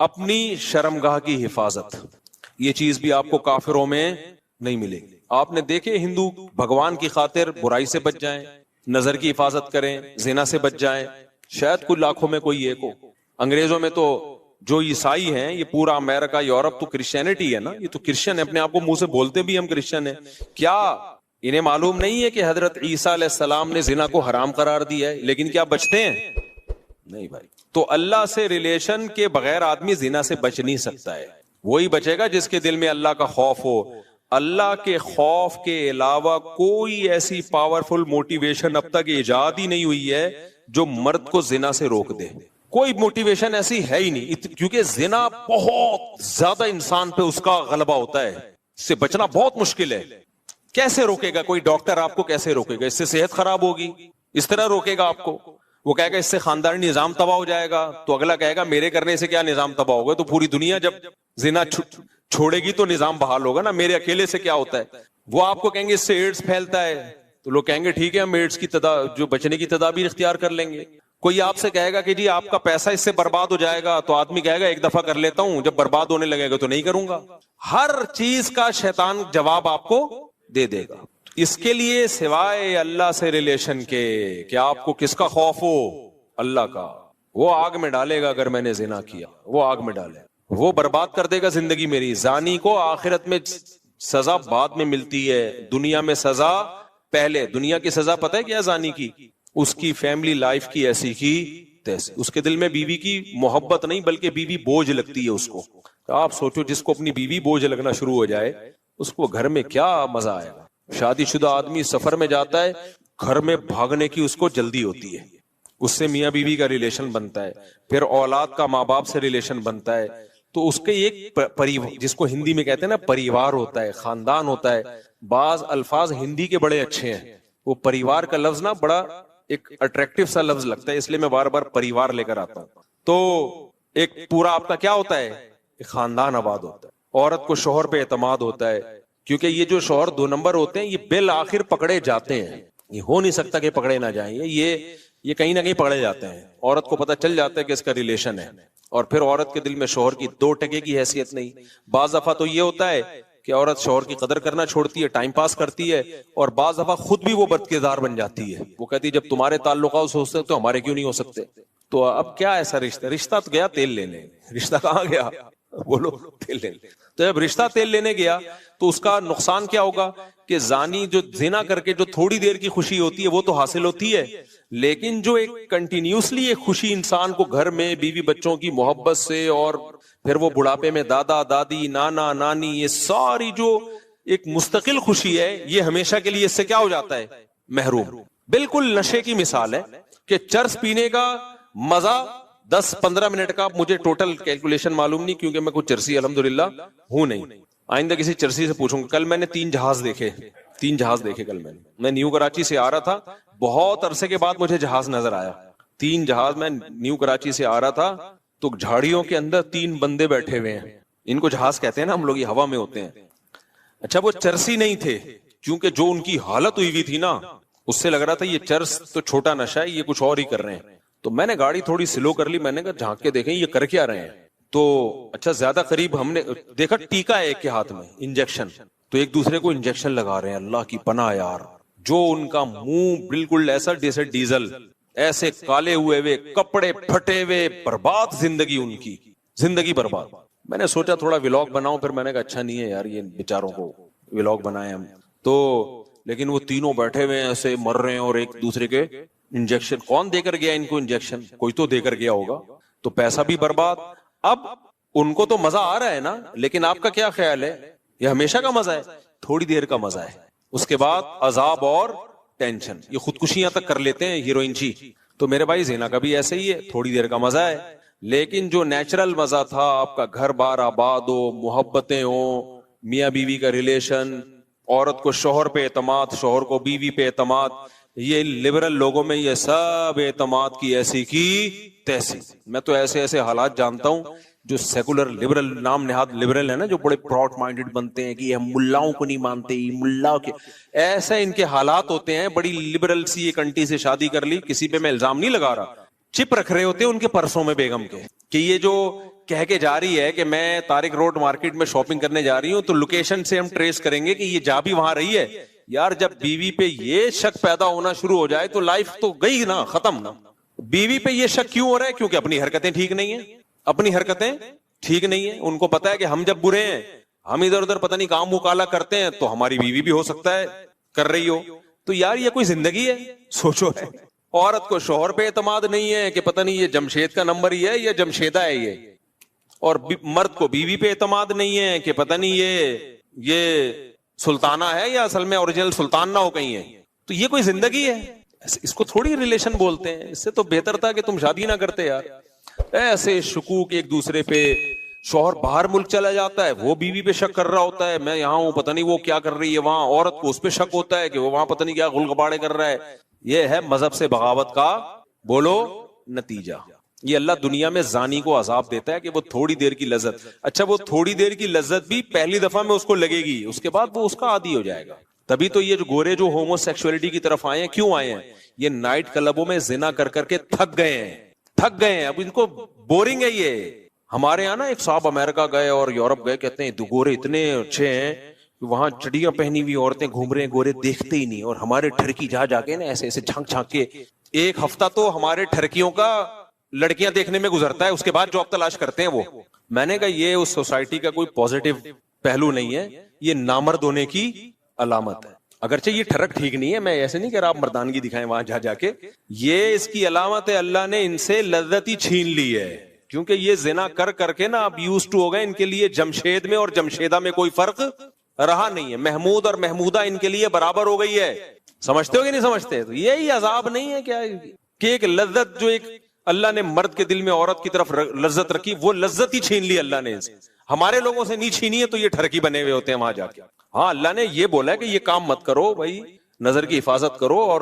اپنی شرمگاہ کی حفاظت، یہ چیز بھی آپ کو کافروں میں نہیں ملے گی. آپ نے دیکھے ہندو بھگوان کی خاطر برائی سے بچ جائیں، نظر کی حفاظت کریں، زنا سے بچ جائیں، شاید کچھ لاکھوں میں کوئی ایک ہو. انگریزوں میں تو جو عیسائی ہیں، یہ پورا امریکہ یورپ تو کرسچینٹی ہے نا، یہ تو کرسچن ہے، اپنے آپ کو منہ سے بولتے بھی ہم کرسچن ہیں. کیا انہیں معلوم نہیں ہے کہ حضرت عیسیٰ علیہ السلام نے زنا کو حرام قرار دیا ہے؟ لیکن کیا بچتے ہیں؟ نہیں بھائی. تو اللہ سے ریلیشن کے بغیر آدمی زنا سے بچ نہیں سکتا ہے. وہی بچے گا جس کے دل میں اللہ کا خوف ہو. اللہ کے خوف کے علاوہ کوئی ایسی پاورفل موٹیویشن اب تک ایجاد ہی نہیں ہوئی ہے جو مرد کو زنا سے روک دے. کوئی موٹیویشن ایسی ہے ہی نہیں، کیونکہ زنا بہت زیادہ انسان پہ اس کا غلبہ ہوتا ہے، اس سے بچنا بہت مشکل ہے. کیسے روکے گا کوئی ڈاکٹر آپ کو؟ کیسے روکے گا؟ اس سے صحت خراب ہوگی، اس طرح روکے گا آپ کو. وہ کہے گا اس سے خاندانی نظام تباہ ہو جائے گا، تو اگلا کہے گا میرے کرنے سے کیا نظام تباہ ہوگا؟ تو پوری دنیا جب زنا چھوڑے گی تو نظام بحال ہوگا نا، میرے اکیلے سے کیا ہوتا ہے؟ وہ آپ کو کہیں گے اس سے ایڈز پھیلتا ہے، تو لوگ کہیں گے ٹھیک ہے ہم ایڈز کی جو بچنے کی تدابیر اختیار کر لیں گے. کوئی آپ سے کہے گا کہ جی آپ کا پیسہ اس سے برباد ہو جائے گا، تو آدمی کہے گا ایک دفعہ کر لیتا ہوں، جب برباد ہونے لگے گا تو نہیں کروں گا. ہر چیز کا شیطان جواب آپ کو دے دے گا. اس کے لیے سوائے اللہ سے ریلیشن کے کہ آپ کو کس کا خوف ہو؟ اللہ کا. وہ آگ میں ڈالے گا اگر میں نے زنا کیا، وہ آگ میں ڈالے، وہ برباد کر دے گا زندگی میری. زانی کو آخرت میں سزا بعد میں ملتی ہے، دنیا میں سزا پہلے. دنیا کی سزا پتہ ہے کیا زانی کی؟ اس کی فیملی لائف کی ایسی کی تیسی. اس کے دل میں بیوی کی محبت نہیں بلکہ بیوی بوجھ لگتی ہے اس کو. آپ سوچو جس کو اپنی بیوی بوجھ لگنا شروع ہو جائے اس کو گھر میں کیا مزہ آئے گا. شادی شدہ آدمی سفر میں جاتا ہے، گھر میں بھاگنے کی اس کو جلدی ہوتی ہے، اس سے میاں بیوی کا ریلیشن بنتا ہے، پھر اولاد کا ماں باپ سے ریلیشن بنتا ہے. تو اس کے ایک جس کو ہندی میں کہتے ہیں نا پریوار ہوتا ہے، خاندان ہوتا ہے. بعض الفاظ ہندی کے بڑے اچھے ہیں، وہ پریوار کا لفظ نا بڑا ایک اٹریکٹیو سا لفظ لگتا ہے، اس لیے میں بار بار پریوار لے کر آتا ہوں. تو ایک پورا آپ کا کیا ہوتا ہے؟ ایک خاندان آباد ہوتا ہے. عورت کو شوہر پہ اعتماد ہوتا ہے، کیونکہ یہ جو شوہر 2 نمبر ہوتے ہیں یہ بالآخر پکڑے جاتے ہیں. یہ ہو نہیں سکتا کہ پکڑے نہ جائیں، یہ کہیں نہ کہیں پکڑے جاتے ہیں. عورت کو پتہ چل جاتا ہے کہ اس کا ریلیشن ہے، اور پھر عورت کے دل میں شوہر کی 2 ٹکے کی حیثیت نہیں. بعض دفعہ تو یہ ہوتا ہے کہ عورت شوہر کی قدر کرنا چھوڑتی ہے، ٹائم پاس کرتی ہے، اور بعض دفعہ خود بھی وہ بد کردار بن جاتی ہے. وہ کہتی ہے جب تمہارے تعلقات ہو سکتے تو ہمارے کیوں نہیں ہو سکتے؟ تو اب کیا ایسا رشتہ تو گیا تیل لینے. رشتہ کہاں گیا؟ بولو تیل لینے. تو جب رشتہ تیل لینے گیا تو اس کا نقصان کیا ہوگا کہ زانی جو زنا کر کے جو تھوڑی دیر کی خوشی ہوتی ہے وہ تو حاصل ہوتی ہے، لیکن جو ایک کنٹینیوسلی ایک خوشی انسان کو گھر میں بیوی بچوں کی محبت سے، اور پھر وہ بڑھاپے میں دادا دادی نانا نانی، یہ ساری جو ایک مستقل خوشی ہے، یہ ہمیشہ کے لیے اس سے کیا ہو جاتا ہے؟ محروم. بالکل نشے کی مثال ہے کہ چرس پینے کا مزہ 10-15 منٹ کا، مجھے ٹوٹل کیلکولیشن معلوم نہیں کیونکہ میں کوئی چرسی الحمدللہ ہوں نہیں، آئندہ کسی چرسی سے پوچھوں گا. کل میں نے 3 جہاز دیکھے کل میں نیو کراچی سے آ رہا تھا، بہت عرصے کے بعد مجھے جہاز نظر آیا. 3 جہاز، میں نیو کراچی سے آ رہا تھا تو جھاڑیوں کے اندر 3 بندے بیٹھے ہوئے ہیں. ان کو جہاز کہتے ہیں نا ہم لوگ، یہ ہوا میں ہوتے ہیں. اچھا وہ چرسی نہیں تھے، کیونکہ جو ان کی حالت ہوئی تھی نا اس سے لگ رہا تھا یہ چرس تو چھوٹا نشہ ہے، یہ کچھ اور ہی کر رہے ہیں. تو میں نے گاڑی تھوڑی سلو کر لی، میں نے کہا جھانک کے دیکھیں یہ کر کیا رہے ہیں. تو اچھا زیادہ قریب ہم نے دیکھا ٹیکا ہے ایک کے ہاتھ میں، انجیکشن، تو ایک دوسرے کو انجیکشن لگا رہے ہیں. اللہ کی پناہ یار، جو ان کا منہ بالکل ایسا جیسے ڈیزل، ایسے کالے ہوئے کپڑے پھٹے ہوئے، برباد زندگی، ان کی زندگی برباد. میں نے سوچا تھوڑا ولاگ بناؤں، پھر میں نے کہا اچھا نہیں ہے یار یہ بیچاروں کو ولاگ بنائے ہم تو. لیکن وہ تینوں بیٹھے ہوئے ایسے مر رہے ہیں، اور ایک دوسرے کے انجیکشن. کون دے کر گیا ان کو انجیکشن؟ کوئی تو دے کر گیا ہوگا. تو پیسہ بھی برباد. اب ان کو تو مزہ آ رہا ہے نا، لیکن آپ کا کیا خیال ہے؟ یہ ہمیشہ کا مزہ ہے؟ تھوڑی دیر کا مزہ ہے، اس کے بعد عذاب اور ٹینشن. یہ خودکشیاں تک کر لیتے ہیں ہیروئن جی. تو میرے بھائی زنا کا بھی ایسے ہی ہے، تھوڑی دیر کا مزہ ہے، لیکن جو نیچرل مزہ تھا، آپ کا گھر بار آباد ہو، محبتیں ہوں، میاں بیوی کا ریلیشن، عورت کو شوہر پہ اعتماد، شوہر کو بیوی پہ اعتماد، یہ لبرل لوگوں میں یہ سب اعتماد کی ایسی کی تیسی. میں تو ایسے ایسے حالات جانتا ہوں جو سیکولر لبرل، نام نہاد لبرل ہے نا، جو بڑے براڈ مائنڈڈ بنتے ہیں کہ ہم ملاؤں کو نہیں مانتے، ملا کے ایسے ان کے حالات ہوتے ہیں. بڑی لبرل سی ایک انٹی سے شادی کر لی، کسی پہ میں الزام نہیں لگا رہا، چپ رکھ رہے ہوتے ہیں ان کے پرسوں میں بیگم کے کہ یہ جو کہہ کے جا رہی ہے کہ میں طارق روڈ مارکیٹ میں شاپنگ کرنے جا رہی ہوں تو لوکیشن سے ہم ٹریس کریں گے کہ یہ جا بھی وہاں رہی ہے. یار جب بیوی پہ یہ شک پیدا ہونا شروع ہو جائے تو لائف تو گئی نا, ختم نا. بیوی پہ یہ شک کیوں ہو رہا ہے؟ کیونکہ اپنی حرکتیں ٹھیک نہیں ہیں, اپنی حرکتیں ٹھیک نہیں ہیں. ان کو پتا ہے کہ ہم جب برے ہیں, ہم ادھر ادھر پتہ نہیں کام مکالا کرتے ہیں, تو ہماری بیوی بھی ہو سکتا ہے کر رہی ہو. تو یار یہ کوئی زندگی ہے؟ سوچو. عورت کو شوہر پہ اعتماد نہیں ہے کہ پتہ نہیں یہ جمشید کا نمبر ہی ہے یا جمشیدہ ہے یہ, اور مرد کو بیوی پہ اعتماد نہیں ہے کہ پتہ نہیں یہ سلطانہ ہے یا اصل میں اوریجنل سلطان نہ ہو کہیں ہے. تو یہ کوئی زندگی ہے؟ اس کو تھوڑی ریلیشن بولتے ہیں. اس سے تو بہتر تھا کہ تم شادی نہ کرتے یار. ایسے شکوک ایک دوسرے پہ, شوہر باہر ملک چلا جاتا ہے وہ بیوی پہ شک کر رہا ہوتا ہے, میں یہاں ہوں پتہ نہیں وہ کیا کر رہی ہے وہاں, عورت کو اس پہ شک ہوتا ہے کہ وہ وہاں پتہ نہیں کیا غل غباڑے کر رہا ہے. یہ ہے مذہب سے بغاوت کا بولو نتیجہ. یہ اللہ دنیا میں زانی کو عذاب دیتا ہے کہ وہ تھوڑی دیر کی لذت, اچھا وہ تھوڑی دیر کی لذت بھی پہلی دفعہ میں اس کو لگے گی, اس کے بعد وہ اس کا عادی ہو جائے گا. تبھی تو یہ جو گورے جو ہومو سیکسولیٹی کی طرف آئے ہیں, کیوں آئے ہیں؟ یہ نائٹ کلبوں میں زنا کر کر کے تھک گئے ہیں, اب ان کو بورنگ ہے یہ. ہمارے یہاں نا ایک صاحب امریکہ گئے اور یورپ گئے, کہتے ہیں گورے اتنے اچھے ہیں کہ وہاں چڑیاں پہنی ہوئی عورتیں گھوم رہے ہیں, گورے دیکھتے ہی نہیں, اور ہمارے ٹھرکی جا کے نا ایسے ایسے جھانک جھانک کے, ایک ہفتہ تو ہمارے ٹھرکیوں کا لڑکیاں دیکھنے میں گزرتا ہے, اس کے بعد جاب تلاش کرتے ہیں وہ. میں نے کہا یہ اس سوسائٹی کا کوئی پازیٹو پہلو نہیں ہے, یہ نامرد ہونے کی علامت ہے. اگرچہ یہ ٹھرک ٹھیک نہیں ہے, میں ایسے نہیں کہہ رہا آپ مردانگی دکھائیں وہاں جا کے, یہ اس کی علامت ہے. اللہ نے ان سے لذت ہی چھین لی ہے, کیونکہ یہ زنا کر کر کے نا اب یوز ٹو ہو گئے. ان کے لیے جمشید میں اور جمشیدہ میں کوئی فرق رہا نہیں ہے, محمود اور محمودہ ان کے لیے برابر ہو گئی ہے. سمجھتے ہو کہ نہیں سمجھتے؟ تو یہی عذاب نہیں ہے کیا کہ ایک لذت جو ایک اللہ نے مرد کے دل میں عورت کی طرف لذت رکھی, وہ لذت ہی چھین لی اللہ نے. ہمارے لوگوں سے نہیں چھینی ہے تو یہ ٹھرکی بنے ہوئے ہوتے ہیں وہاں جا کے. ہاں اللہ نے یہ بولا ہے کہ یہ کام مت کرو بھائی, نظر کی حفاظت کرو, اور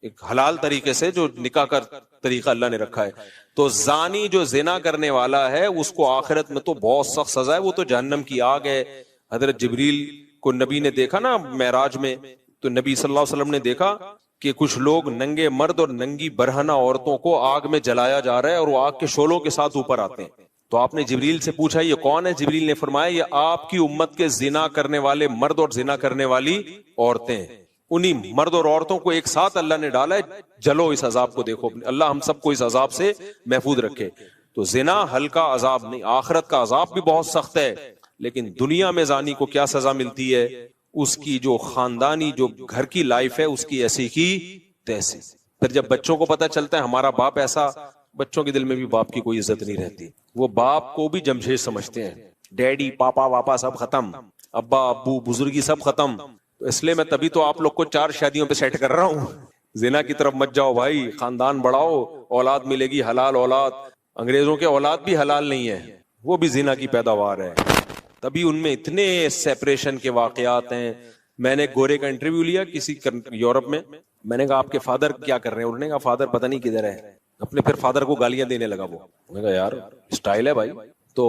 ایک حلال طریقے سے جو نکاح کا طریقہ اللہ نے رکھا ہے. تو زانی جو زنا کرنے والا ہے اس کو آخرت میں تو بہت سخت سزا ہے, وہ تو جہنم کی آگ ہے. حضرت جبریل کو نبی نے دیکھا نا معراج میں, تو نبی صلی اللہ علیہ وسلم نے دیکھا کہ کچھ لوگ ننگے مرد اور ننگی برہنہ عورتوں کو آگ میں جلایا جا رہا ہے, اور وہ آگ کے شعلوں کے ساتھ اوپر آتے ہیں. تو آپ نے جبریل سے پوچھا یہ کون ہے؟ جبریل نے فرمایا یہ آپ کی امت کے زنا کرنے والے مرد اور زنا کرنے والی عورتیں ہیں. انہی مرد اور عورتوں کو ایک ساتھ اللہ نے ڈالا ہے, جلو اس عذاب کو دیکھو. اللہ ہم سب کو اس عذاب سے محفوظ رکھے. تو زنا ہلکا عذاب نہیں, آخرت کا عذاب بھی بہت سخت ہے. لیکن دنیا میں زانی کو کیا سزا ملتی ہے؟ اس کی جو خاندانی جو گھر کی لائف ہے اس کی ایسی کی تیسی. پھر جب بچوں کو پتہ چلتا ہے ہمارا باپ ایسا, بچوں کے دل میں بھی باپ کی کوئی عزت نہیں رہتی. وہ باپ کو بھی جمشید سمجھتے ہیں, ڈیڈی پاپا واپا سب ختم, ابا ابو بزرگی سب ختم. تو اس لیے میں تبھی تو آپ لوگ کو 4 شادیوں پہ سیٹ کر رہا ہوں. زنا کی طرف مت جاؤ بھائی, خاندان بڑھاؤ, اولاد ملے گی حلال اولاد. انگریزوں کے اولاد بھی حلال نہیں ہے, وہ بھی زنا کی پیداوار ہے. تبھی ان میں اتنے سیپریشن کے واقعات ہیں. میں نے گورے کا انٹرویو لیا کسی یورپ میں, میں نے کہا آپ کے فادر کیا کر رہے ہیں؟ انہوں نے کہا فادر پتہ نہیں کدھر ہے. اپنے پھر فادر کو گالیاں دینے لگا وہ. میں نے کہا یار اسٹائل ہے بھائی. تو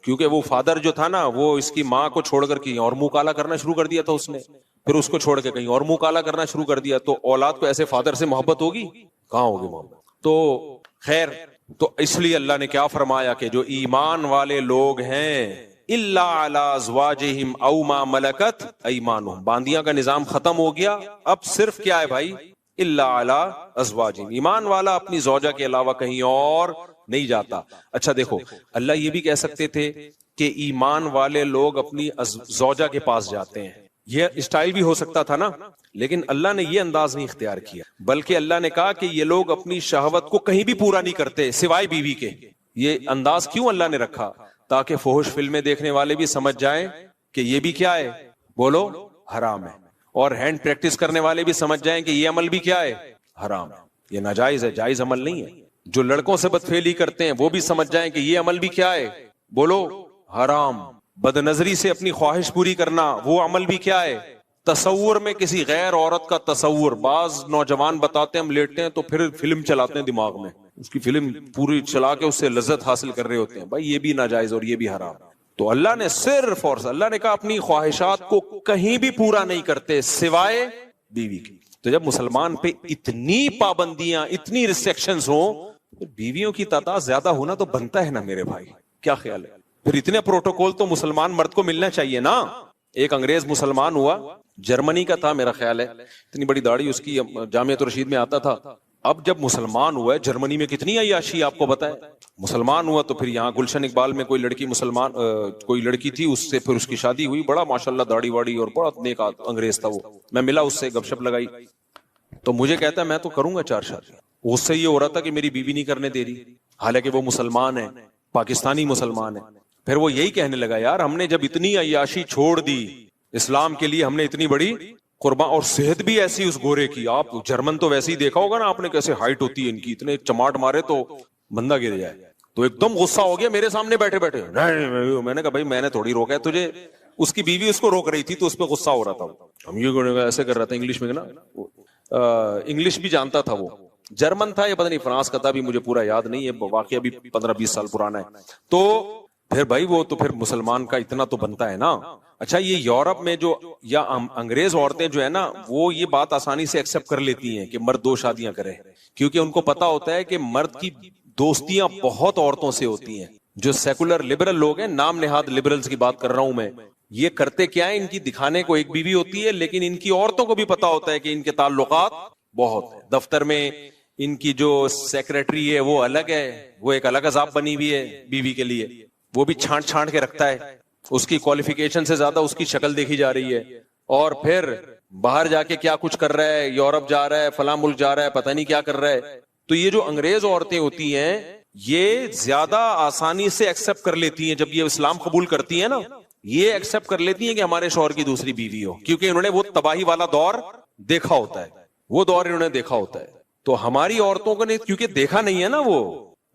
کیونکہ وہ فادر جو تھا نا وہ اس کی ماں کو چھوڑ کر کہیں اور منہ کالا کرنا شروع کر دیا تھا اس نے, پھر اس کو چھوڑ کے کہیں اور منہ کالا کرنا شروع کر دیا. تو اولاد کو ایسے فادر سے محبت ہوگی؟ کہاں ہوگی محبت. تو خیر, تو اس لیے اللہ نے کیا فرمایا کہ جو ایمان والے لوگ ہیں الا علی ازواجہم او ما ملکت ایمانہم, باندیاں کا نظام ختم ہو گیا. اب صرف کیا ہے بھائی؟ الا علی ازواجہم, ایمان والا اپنی زوجہ کے علاوہ کہیں اور نہیں جاتا. اچھا دیکھو, اللہ یہ بھی کہہ سکتے تھے کہ ایمان والے لوگ اپنی زوجہ کے پاس جاتے ہیں, یہ اسٹائل بھی ہو سکتا تھا نا, لیکن اللہ نے یہ انداز نہیں اختیار کیا, بلکہ اللہ نے کہا کہ یہ لوگ اپنی شہوت کو کہیں بھی پورا نہیں کرتے سوائے بیوی کے. یہ انداز کیوں اللہ نے رکھا؟ تاکہ فحش فلمیں دیکھنے والے بھی سمجھ جائیں کہ یہ بھی کیا ہے, بولو حرام ہے, اور ہینڈ پریکٹس کرنے والے بھی سمجھ جائیں کہ یہ عمل بھی کیا ہے, حرام ہے, یہ ناجائز ہے, جائز عمل نہیں ہے. جو لڑکوں سے بدفعلی کرتے ہیں وہ بھی سمجھ جائیں کہ یہ عمل بھی کیا ہے, بولو حرام. بد نظری سے اپنی خواہش پوری کرنا وہ عمل بھی کیا ہے, تصور میں کسی غیر عورت کا تصور. بعض نوجوان بتاتے ہیں ہم لیٹتے ہیں تو پھر فلم چلاتے ہیں دماغ میں, اس کی فلم پوری چلا کے اس سے لذت حاصل کر رہے ہوتے ہیں. بھائی یہ بھی ناجائز اور یہ بھی حرام. تو اللہ نے صرف اور اللہ نے کہا اپنی خواہشات کو کہیں بھی پورا نہیں کرتے سوائے بیوی کی. تو جب مسلمان پہ اتنی پابندیاں اتنی ریسٹرکشنز ہوں, بیویوں کی تعداد زیادہ ہونا تو بنتا ہے نا میرے بھائی, کیا خیال ہے؟ پھر اتنے پروٹوکول تو مسلمان مرد کو ملنا چاہیے نا. ایک انگریز مسلمان ہوا, جرمنی کا تھا میرا خیال ہے, اتنی بڑی داڑھی اس کی, جامعۃ الرشید میں آتا تھا. اب جب مسلمان ہوا ہے, جرمنی میں کتنی عیاشی آپ کو بتائے, مسلمان ہوا تو پھر یہاں گلشن اقبال میں کوئی لڑکی مسلمان کوئی لڑکی تھی, اس سے پھر اس کی شادی ہوئی, بڑا ماشاءاللہ داڑھی واڑی اور بڑا نیک انگریز تھا وہ. میں ملا اس سے, گپ شپ لگائی, تو مجھے کہتا ہے میں تو کروں گا 4 شادیاں. اس سے یہ ہو رہا تھا کہ میری بیوی نہیں کرنے دے رہی, حالانکہ وہ مسلمان ہے, پاکستانی مسلمان ہے. پھر وہ یہی کہنے لگا, یار ہم نے جب اتنی عیاشی چھوڑ دی اسلام کے لیے, ہم نے اتنی بڑی قربان, اور صحت بھی ایسی اس گورے کی, آپ جرمن تو ویسے ہی دیکھا ہوگا نا آپ نے, کیسے ہائٹ ہوتی ہے ان کی, اتنے چماٹ مارے تو بندہ گر جائے. تو ایک دم غصہ ہو گیا میرے سامنے بیٹھے بیٹھے. میں نے کہا بھائی میں نے تھوڑی روکا ہے تجھے, اس کی بیوی اس کو روک رہی تھی تو اس پہ غصہ ہو رہا تھا. ہم یہ ایسے کر رہا تھا انگلش میں نا, انگلش بھی جانتا تھا وہ, جرمن تھا یا پتہ نہیں فرانس کا تھا, بھی مجھے پورا یاد نہیں ہے, واقعہ بھی 15-20 سال پرانا ہے. تو پھر بھائی وہ تو پھر مسلمان کا اتنا تو بنتا ہے نا. اچھا یہ یورپ میں جو یا انگریز عورتیں جو ہے نا, وہ یہ بات آسانی سے ایکسپٹ کر لیتی ہیں کہ مرد 2 شادیاں کرے, کیونکہ ان کو پتا ہوتا ہے کہ مرد کی دوستیاں بہت عورتوں سے ہوتی ہیں. جو سیکولر لبرل لوگ ہیں, نام نہاد لبرلز کی بات کر رہا ہوں میں, یہ کرتے کیا ہے, ان کی دکھانے کو ایک بیوی ہوتی ہے, لیکن ان کی عورتوں کو بھی پتا ہوتا ہے کہ ان کے تعلقات بہت ہیں. دفتر میں ان کی جو سیکریٹری ہے وہ الگ ہے, وہ ایک الگ عذاب بنی ہوئی ہے بیوی کے لیے, وہ بھی چھانٹ چھانٹ کے رکھتا ہے, اس کی کوالیفیکیشن سے زیادہ اس کی شکل دیکھی جا رہی ہے. اور پھر باہر جا کے کیا کچھ کر رہا ہے, یورپ جا رہا ہے, فلاں ملک جا رہا ہے, پتہ نہیں کیا کر رہا ہے. تو یہ جو انگریز عورتیں ہوتی ہیں, یہ زیادہ آسانی سے ایکسپٹ کر لیتی ہیں, جب یہ اسلام قبول کرتی ہیں نا, یہ ایکسپٹ کر لیتی ہیں کہ ہمارے شوہر کی دوسری بیوی ہو, کیونکہ انہوں نے وہ تباہی والا دور دیکھا ہوتا ہے, وہ دور انہوں نے دیکھا ہوتا ہے. تو ہماری عورتوں کو نے کیونکہ دیکھا نہیں ہے نا, وہ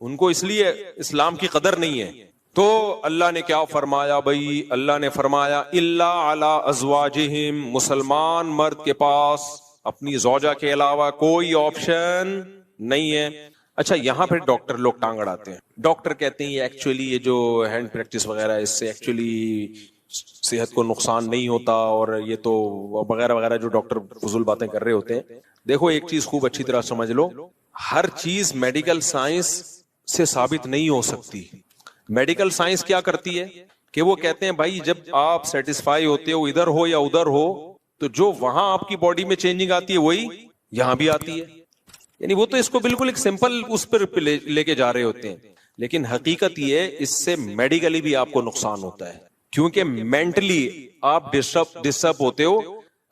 ان کو اس لیے اسلام کی قدر نہیں ہے. تو اللہ نے کیا فرمایا بھائی, اللہ نے فرمایا الا علی ازواجہم, مسلمان مرد کے پاس اپنی زوجہ کے علاوہ کوئی آپشن نہیں ہے. اچھا یہاں پھر ڈاکٹر لوگ ٹانگ اڑاتے ہیں, ڈاکٹر کہتے ہیں یہ ایکچولی یہ جو ہینڈ پریکٹس وغیرہ ہے, اس سے ایکچولی صحت کو نقصان نہیں ہوتا, اور یہ تو وغیرہ وغیرہ جو ڈاکٹر فضول باتیں کر رہے ہوتے ہیں. دیکھو ایک چیز خوب اچھی طرح سمجھ لو, ہر چیز میڈیکل سائنس سے ثابت نہیں ہو سکتی. میڈیکل سائنس کیا کرتی ہے کہ وہ کہتے ہیں بھائی جب آپ سیٹسفائی ہوتے ہو ادھر ہو یا ادھر ہو, تو جو وہاں آپ کی باڈی میں چینجنگ آتی ہے وہی یہاں بھی آتی ہے. یعنی وہ تو اس کو بالکل ایک سمپل اس پر لے کے جا رہے ہوتے ہیں, لیکن حقیقت یہ ہے اس سے میڈیکلی بھی آپ کو نقصان ہوتا ہے, کیونکہ مینٹلی آپ ڈسٹرب ہوتے ہو.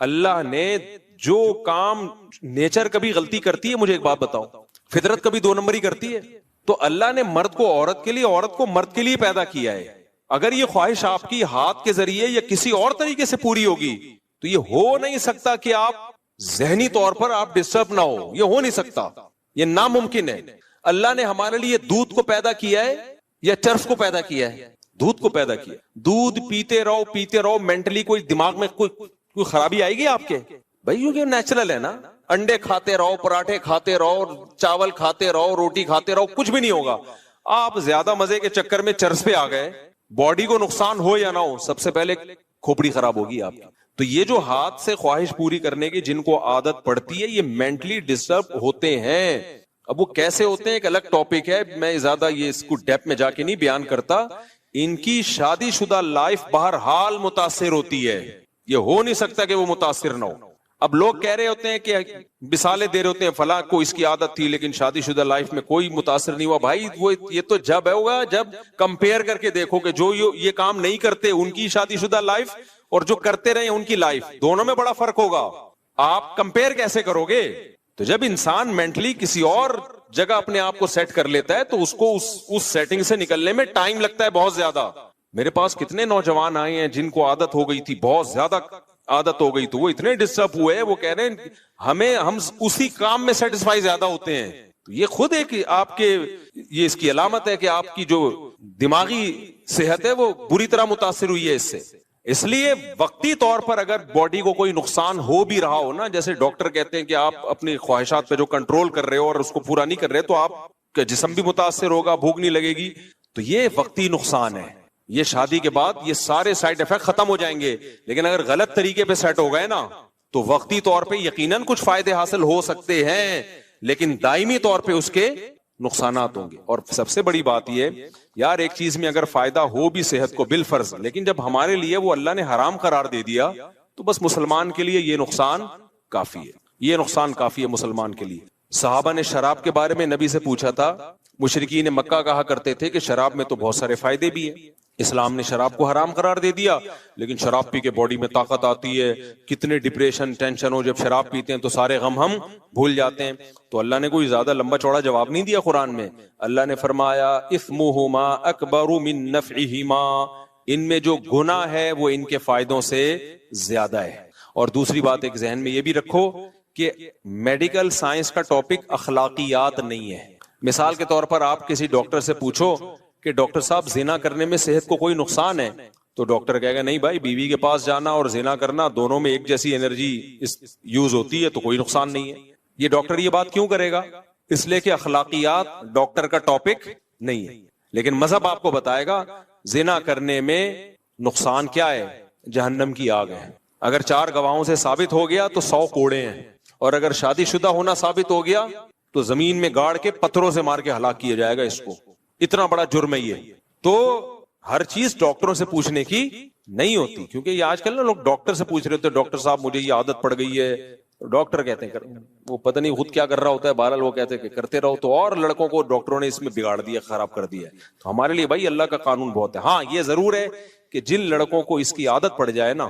اللہ نے جو کام, نیچر کبھی غلطی کرتی ہے, مجھے ایک بات بتاؤ, فطرت کبھی 2 نمبری کرتی ہے؟ تو اللہ نے مرد کو عورت کے لیے, عورت کو مرد کے لیے پیدا کیا ہے. اگر یہ خواہش آپ کی ہاتھ کے ذریعے یا کسی اور طریقے سے پوری ہوگی تو یہ ہو نہیں سکتا کہ آپ ذہنی طور پر آپ ڈسٹرب نہ ہو, یہ ہو نہیں سکتا, یہ ناممکن ہے. اللہ نے ہمارے لیے دودھ کو پیدا کیا ہے یا چرس کو پیدا کیا ہے؟ دودھ کو پیدا کیا. دودھ پیتے رہو, مینٹلی کوئی دماغ میں کوئی خرابی آئے گی آپ کے؟ بھائی یہ نیچرل ہے نا, انڈے کھاتے رہو, پراٹھے کھاتے رہو, چاول کھاتے رہو, روٹی کھاتے رہو, کچھ بھی نہیں ہوگا. آپ زیادہ مزے کے چکر میں چرس پہ آ گئے, باڈی کو نقصان ہو یا نہ ہو, سب سے پہلے کھوپڑی خراب ہوگی آپ کی. تو یہ جو ہاتھ سے خواہش پوری کرنے کی جن کو عادت پڑتی ہے, یہ مینٹلی ڈسٹرب ہوتے ہیں. اب وہ کیسے ہوتے ہیں ایک الگ ٹاپک ہے, میں زیادہ یہ اس کو ڈیپ میں جا کے نہیں بیان کرتا. ان کی شادی شدہ لائف بہرحال متاثر ہوتی ہے, یہ ہو نہیں سکتا کہ وہ متاثر نہ ہو. اب لوگ کہہ رہے ہوتے ہیں کہ مثالیں دے رہے ہوتے ہیں, فلاں کو اس کی عادت تھی لیکن شادی شدہ لائف میں کوئی متاثر نہیں ہوا. بھائی وہ یہ تو جب ہوگا جب کمپیئر کر کے دیکھو کہ جو یہ کام نہیں کرتے ان کی شادی شدہ لائف اور جو کرتے رہے ان کی لائف, دونوں میں بڑا فرق ہوگا. آپ کمپیئر کیسے کرو گے؟ تو جب انسان مینٹلی کسی اور جگہ اپنے آپ کو سیٹ کر لیتا ہے تو اس کو اس سیٹنگ سے نکلنے میں ٹائم لگتا ہے بہت زیادہ. میرے پاس کتنے نوجوان آئے ہیں جن کو عادت ہو گئی تھی, بہت زیادہ عادت ہو گئی, تو وہ اتنے ڈسٹرب ہوئے ہیں, وہ کہہ رہے ہیں ہم اسی کام میں سیٹسفائی زیادہ ہوتے ہیں. یہ خود ایک آپ کے یہ اس کی علامت ہے کہ آپ کی جو دماغی صحت ہے وہ بری طرح متاثر ہوئی ہے اس سے. اس لیے وقتی طور پر اگر باڈی کو کوئی نقصان ہو بھی رہا ہو نا, جیسے ڈاکٹر کہتے ہیں کہ آپ اپنی خواہشات پہ جو کنٹرول کر رہے ہو اور اس کو پورا نہیں کر رہے تو آپ کا جسم بھی متاثر ہوگا, بھوک نہیں لگے گی, تو یہ وقتی نقصان ہے. یہ شادی کے بعد یہ سارے سائیڈ افیکٹ ختم ہو جائیں گے, لیکن اگر غلط طریقے پہ سیٹ ہو گئے نا تو وقتی طور پہ یقیناً کچھ فائدے حاصل ہو سکتے ہیں, لیکن دائمی طور پہ اس کے نقصانات ہوں گے. اور سب سے بڑی بات یہ یار ایک چیز میں اگر فائدہ ہو بھی صحت کو بالفرض, لیکن جب ہمارے لیے وہ اللہ نے حرام قرار دے دیا تو بس مسلمان کے لیے یہ نقصان کافی ہے, یہ نقصان کافی ہے مسلمان کے لیے. صحابہ نے شراب کے بارے میں نبی سے پوچھا تھا. مشرکین مکہ کہا کرتے تھے کہ شراب میں تو بہت سارے فائدے بھی ہیں, اسلام نے شراب کو حرام قرار دے دیا, لیکن شراب پی کے باڈی میں طاقت آتی ہے, کتنے ڈپریشن ٹینشن ہو جب شراب پیتے ہیں تو سارے غم ہم بھول جاتے ہیں. تو اللہ نے کوئی زیادہ لمبا چوڑا جواب نہیں دیا قرآن میں. اللہ نے فرمایا اثمہما اکبر من نفعہما, ان میں جو گناہ ہے وہ ان کے فائدوں سے زیادہ ہے. اور دوسری بات ایک ذہن میں یہ بھی رکھو کہ میڈیکل سائنس کا ٹاپک اخلاقیات نہیں ہے. مثال کے طور پر آپ کسی ڈاکٹر سے پوچھو کہ ڈاکٹر صاحب زنا کرنے میں صحت کو کوئی نقصان ہے, تو ڈاکٹر کہے گا نہیں بھائی, بیوی کے پاس جانا اور زنا کرنا دونوں میں ایک جیسی انرجی یوز ہوتی ہے تو کوئی نقصان نہیں ہے. یہ ڈاکٹر یہ بات کیوں کرے گا؟ اس لیے کہ اخلاقیات ڈاکٹر کا ٹاپک نہیں ہے. لیکن مذہب آپ کو بتائے گا زنا کرنے میں نقصان کیا ہے, جہنم کی آگ ہے. اگر 4 گواہوں سے ثابت ہو گیا تو 100 کوڑے ہیں, اور اگر شادی شدہ ہونا ثابت ہو گیا تو زمین میں گاڑ کے پتھروں سے مار کے ہلاک کیا جائے گا اس کو. اتنا بڑا جرم ہے یہ. تو ہر چیز ڈاکٹروں سے پوچھنے کی نہیں ہوتی, کیونکہ یہ آج کل نا لوگ ڈاکٹر سے پوچھ رہے ہوتے ہیں ڈاکٹر صاحب مجھے یہ عادت پڑ گئی ہے. ڈاکٹر کہتے ہیں وہ پتہ نہیں خود کیا کر رہا ہوتا ہے, بہرحال وہ کہتے ہیں کہ کرتے رہو. تو اور لڑکوں کو ڈاکٹروں نے اس میں بگاڑ دیا, خراب کر دیا. تو ہمارے لیے بھائی اللہ کا قانون بہت ہے. ہاں یہ ضرور ہے کہ جن لڑکوں کو اس کی عادت پڑ جائے نا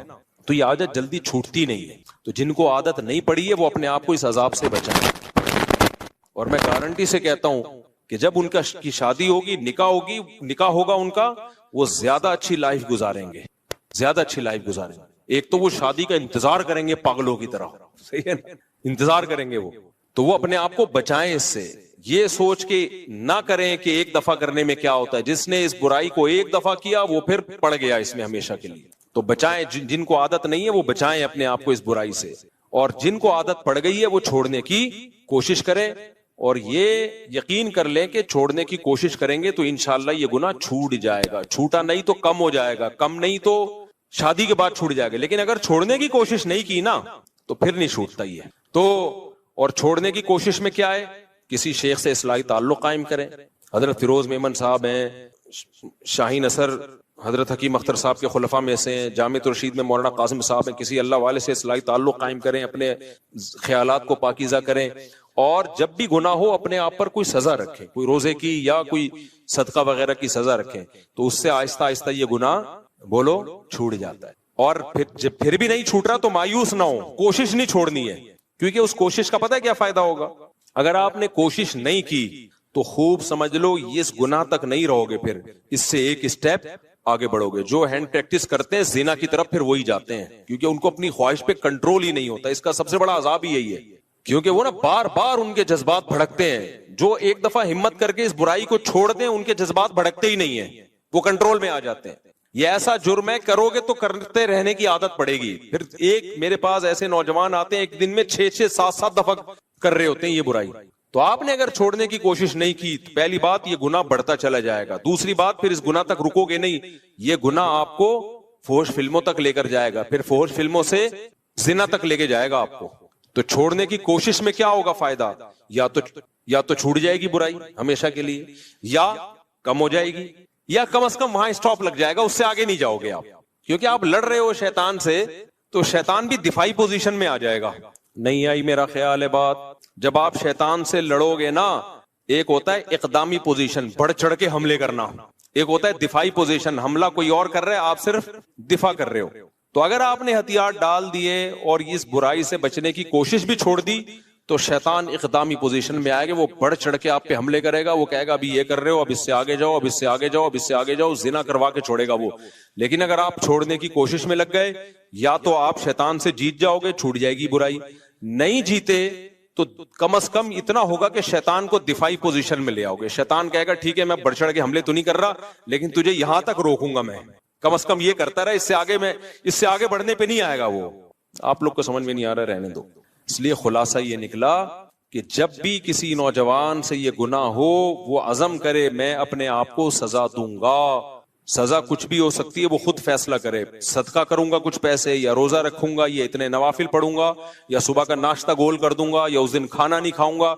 تو یہ عادت جلدی چھوٹتی نہیں ہے. تو جن کو عادت نہیں پڑی ہے وہ اپنے آپ کو اس عذاب سے بچائیں. اور میں گارنٹی سے کہتا ہوں کہ جب ان کی شادی ہوگی, نکاح ہوگا ان کا, وہ زیادہ اچھی لائف گزاریں گے, زیادہ اچھی لائف گزاریں گے. ایک تو وہ شادی کا انتظار کریں گے پاگلوں کی طرح, صحیح ہے نا, انتظار کریں گے وہ. تو وہ اپنے آپ کو بچائیں اس سے, یہ سوچ کے نہ کریں کہ ایک دفعہ کرنے میں کیا ہوتا ہے. جس نے اس برائی کو ایک دفعہ کیا وہ پھر پڑ گیا اس میں ہمیشہ کے لیے. تو بچائیں, جن کو عادت نہیں ہے وہ بچائیں اپنے آپ کو اس برائی سے, اور جن کو عادت پڑ گئی ہے وہ چھوڑنے کی کوشش کریں. اور یہ یقین کر لیں کہ چھوڑنے کی کوشش کریں گے تو انشاءاللہ یہ گناہ چھوٹ جائے گا. چھوٹا نہیں تو کم ہو جائے گا, کم نہیں تو شادی کے بعد چھوٹ جائے گا. لیکن اگر چھوڑنے کی کوشش نہیں کی نا تو پھر نہیں چھوٹتا ہی ہے. تو اور چھوڑنے کی کوشش میں کیا ہے, کسی شیخ سے اصلاحی تعلق قائم کریں. حضرت فیروز میمن صاحب ہیں, شاہین اثر حضرت حکیم اختر صاحب کے خلفاء میں سے ہیں, جامع رشید میں مولانا قاسم صاحب ہیں. کسی اللہ والے سے اصلاحی تعلق قائم کریں, اپنے خیالات کو پاکیزہ کریں. اور جب بھی گناہ ہو اپنے آپ پر کوئی سزا رکھیں, کوئی روزے کی یا کوئی صدقہ وغیرہ کی سزا رکھیں, تو اس سے آہستہ آہستہ یہ گناہ بولو چھوٹ جاتا ہے. اور پھر بھی نہیں چھوٹ رہا تو مایوس نہ ہو, کوشش نہیں چھوڑنی ہے, کیونکہ اس کوشش کا پتہ ہے کیا فائدہ ہوگا. اگر آپ نے کوشش نہیں کی تو خوب سمجھ لو یہ اس گناہ تک نہیں رہو گے, پھر اس سے ایک اسٹیپ آگے بڑھو گے. جو ہینڈ پریکٹس کرتے ہیں زنا کی طرف پھر وہی جاتے ہیں, کیونکہ ان کو اپنی خواہش پہ کنٹرول ہی نہیں ہوتا. اس کا سب سے بڑا عذاب ہی یہی ہے, کیونکہ وہ نا بار بار ان کے جذبات بھڑکتے ہیں. جو ایک دفعہ ہمت کر کے اس برائی کو چھوڑ دیں ان کے جذبات بھڑکتے ہی نہیں ہیں, وہ کنٹرول میں آ جاتے ہیں. یہ ایسا جرم ہے کرو گے تو کرتے رہنے کی عادت پڑے گی. پھر ایک میرے پاس ایسے نوجوان آتے ہیں ایک دن میں 6-6, 7-7 دفعہ کر رہے ہوتے ہیں یہ برائی. تو آپ نے اگر چھوڑنے کی کوشش نہیں کی, پہلی بات یہ گناہ بڑھتا چلا جائے گا. دوسری بات پھر اس گناہ تک رکو گے نہیں, یہ گناہ آپ کو فحش فلموں تک لے کر جائے گا, پھر فحش فلموں سے زنا تک لے کے جائے گا آپ کو. تو چھوڑنے کی کوشش میں کیا ہوگا فائدہ, یا تو چھوٹ جائے گی برائی ہمیشہ کے لیے, یا کم ہو جائے گی, یا کم از کم وہاں اسٹاپ لگ جائے گا, اس سے آگے نہیں جاؤ گے آپ. کیونکہ آپ لڑ رہے ہو شیطان سے تو شیطان بھی دفاعی پوزیشن میں آ جائے گا. نہیں آئی میرا خیال ہے بات. جب آپ شیطان سے لڑو گے نا, ایک ہوتا ہے اقدامی پوزیشن, بڑھ چڑھ کے حملے کرنا, ایک ہوتا ہے دفاعی پوزیشن, حملہ کوئی اور کر رہا ہے آپ صرف دفاع کر رہے ہو. تو اگر آپ نے ہتھیار ڈال دیے اور اس برائی سے بچنے کی کوشش بھی چھوڑ دی تو شیطان اقدامی پوزیشن میں آئے گا, وہ بڑھ چڑھ کے آپ پہ حملے کرے گا. وہ کہے گا ابھی یہ کر رہے ہو, اب اس سے آگے جاؤ, اب اس سے آگے جاؤ, اب اس سے آگے جاؤ, زنا کروا کے چھوڑے گا وہ. لیکن اگر آپ چھوڑنے کی کوشش میں لگ گئے, یا تو آپ شیطان سے جیت جاؤ گے, چھوٹ جائے گی برائی. نہیں جیتے تو کم از کم اتنا ہوگا کہ شیطان کو دفاعی پوزیشن میں لے آؤ گے. شیطان کہے گا ٹھیک ہے میں بڑھ چڑھ کے حملے تو نہیں کر رہا, لیکن تجھے یہاں تک روکوں گا میں, کم از کم یہ کرتا رہا, اس سے آگے بڑھنے پہ نہیں آئے گا وہ. آپ لوگ کو سمجھ میں نہیں آ رہا, رہنے دو. اس لیے خلاصہ یہ نکلا کہ جب بھی کسی نوجوان سے یہ گناہ ہو وہ عزم کرے میں اپنے آپ کو سزا دوں گا. سزا کچھ بھی ہو سکتی ہے, وہ خود فیصلہ کرے. صدقہ کروں گا کچھ پیسے, یا روزہ رکھوں گا, یا اتنے نوافل پڑھوں گا, یا صبح کا ناشتہ گول کر دوں گا, یا اس دن کھانا نہیں کھاؤں گا.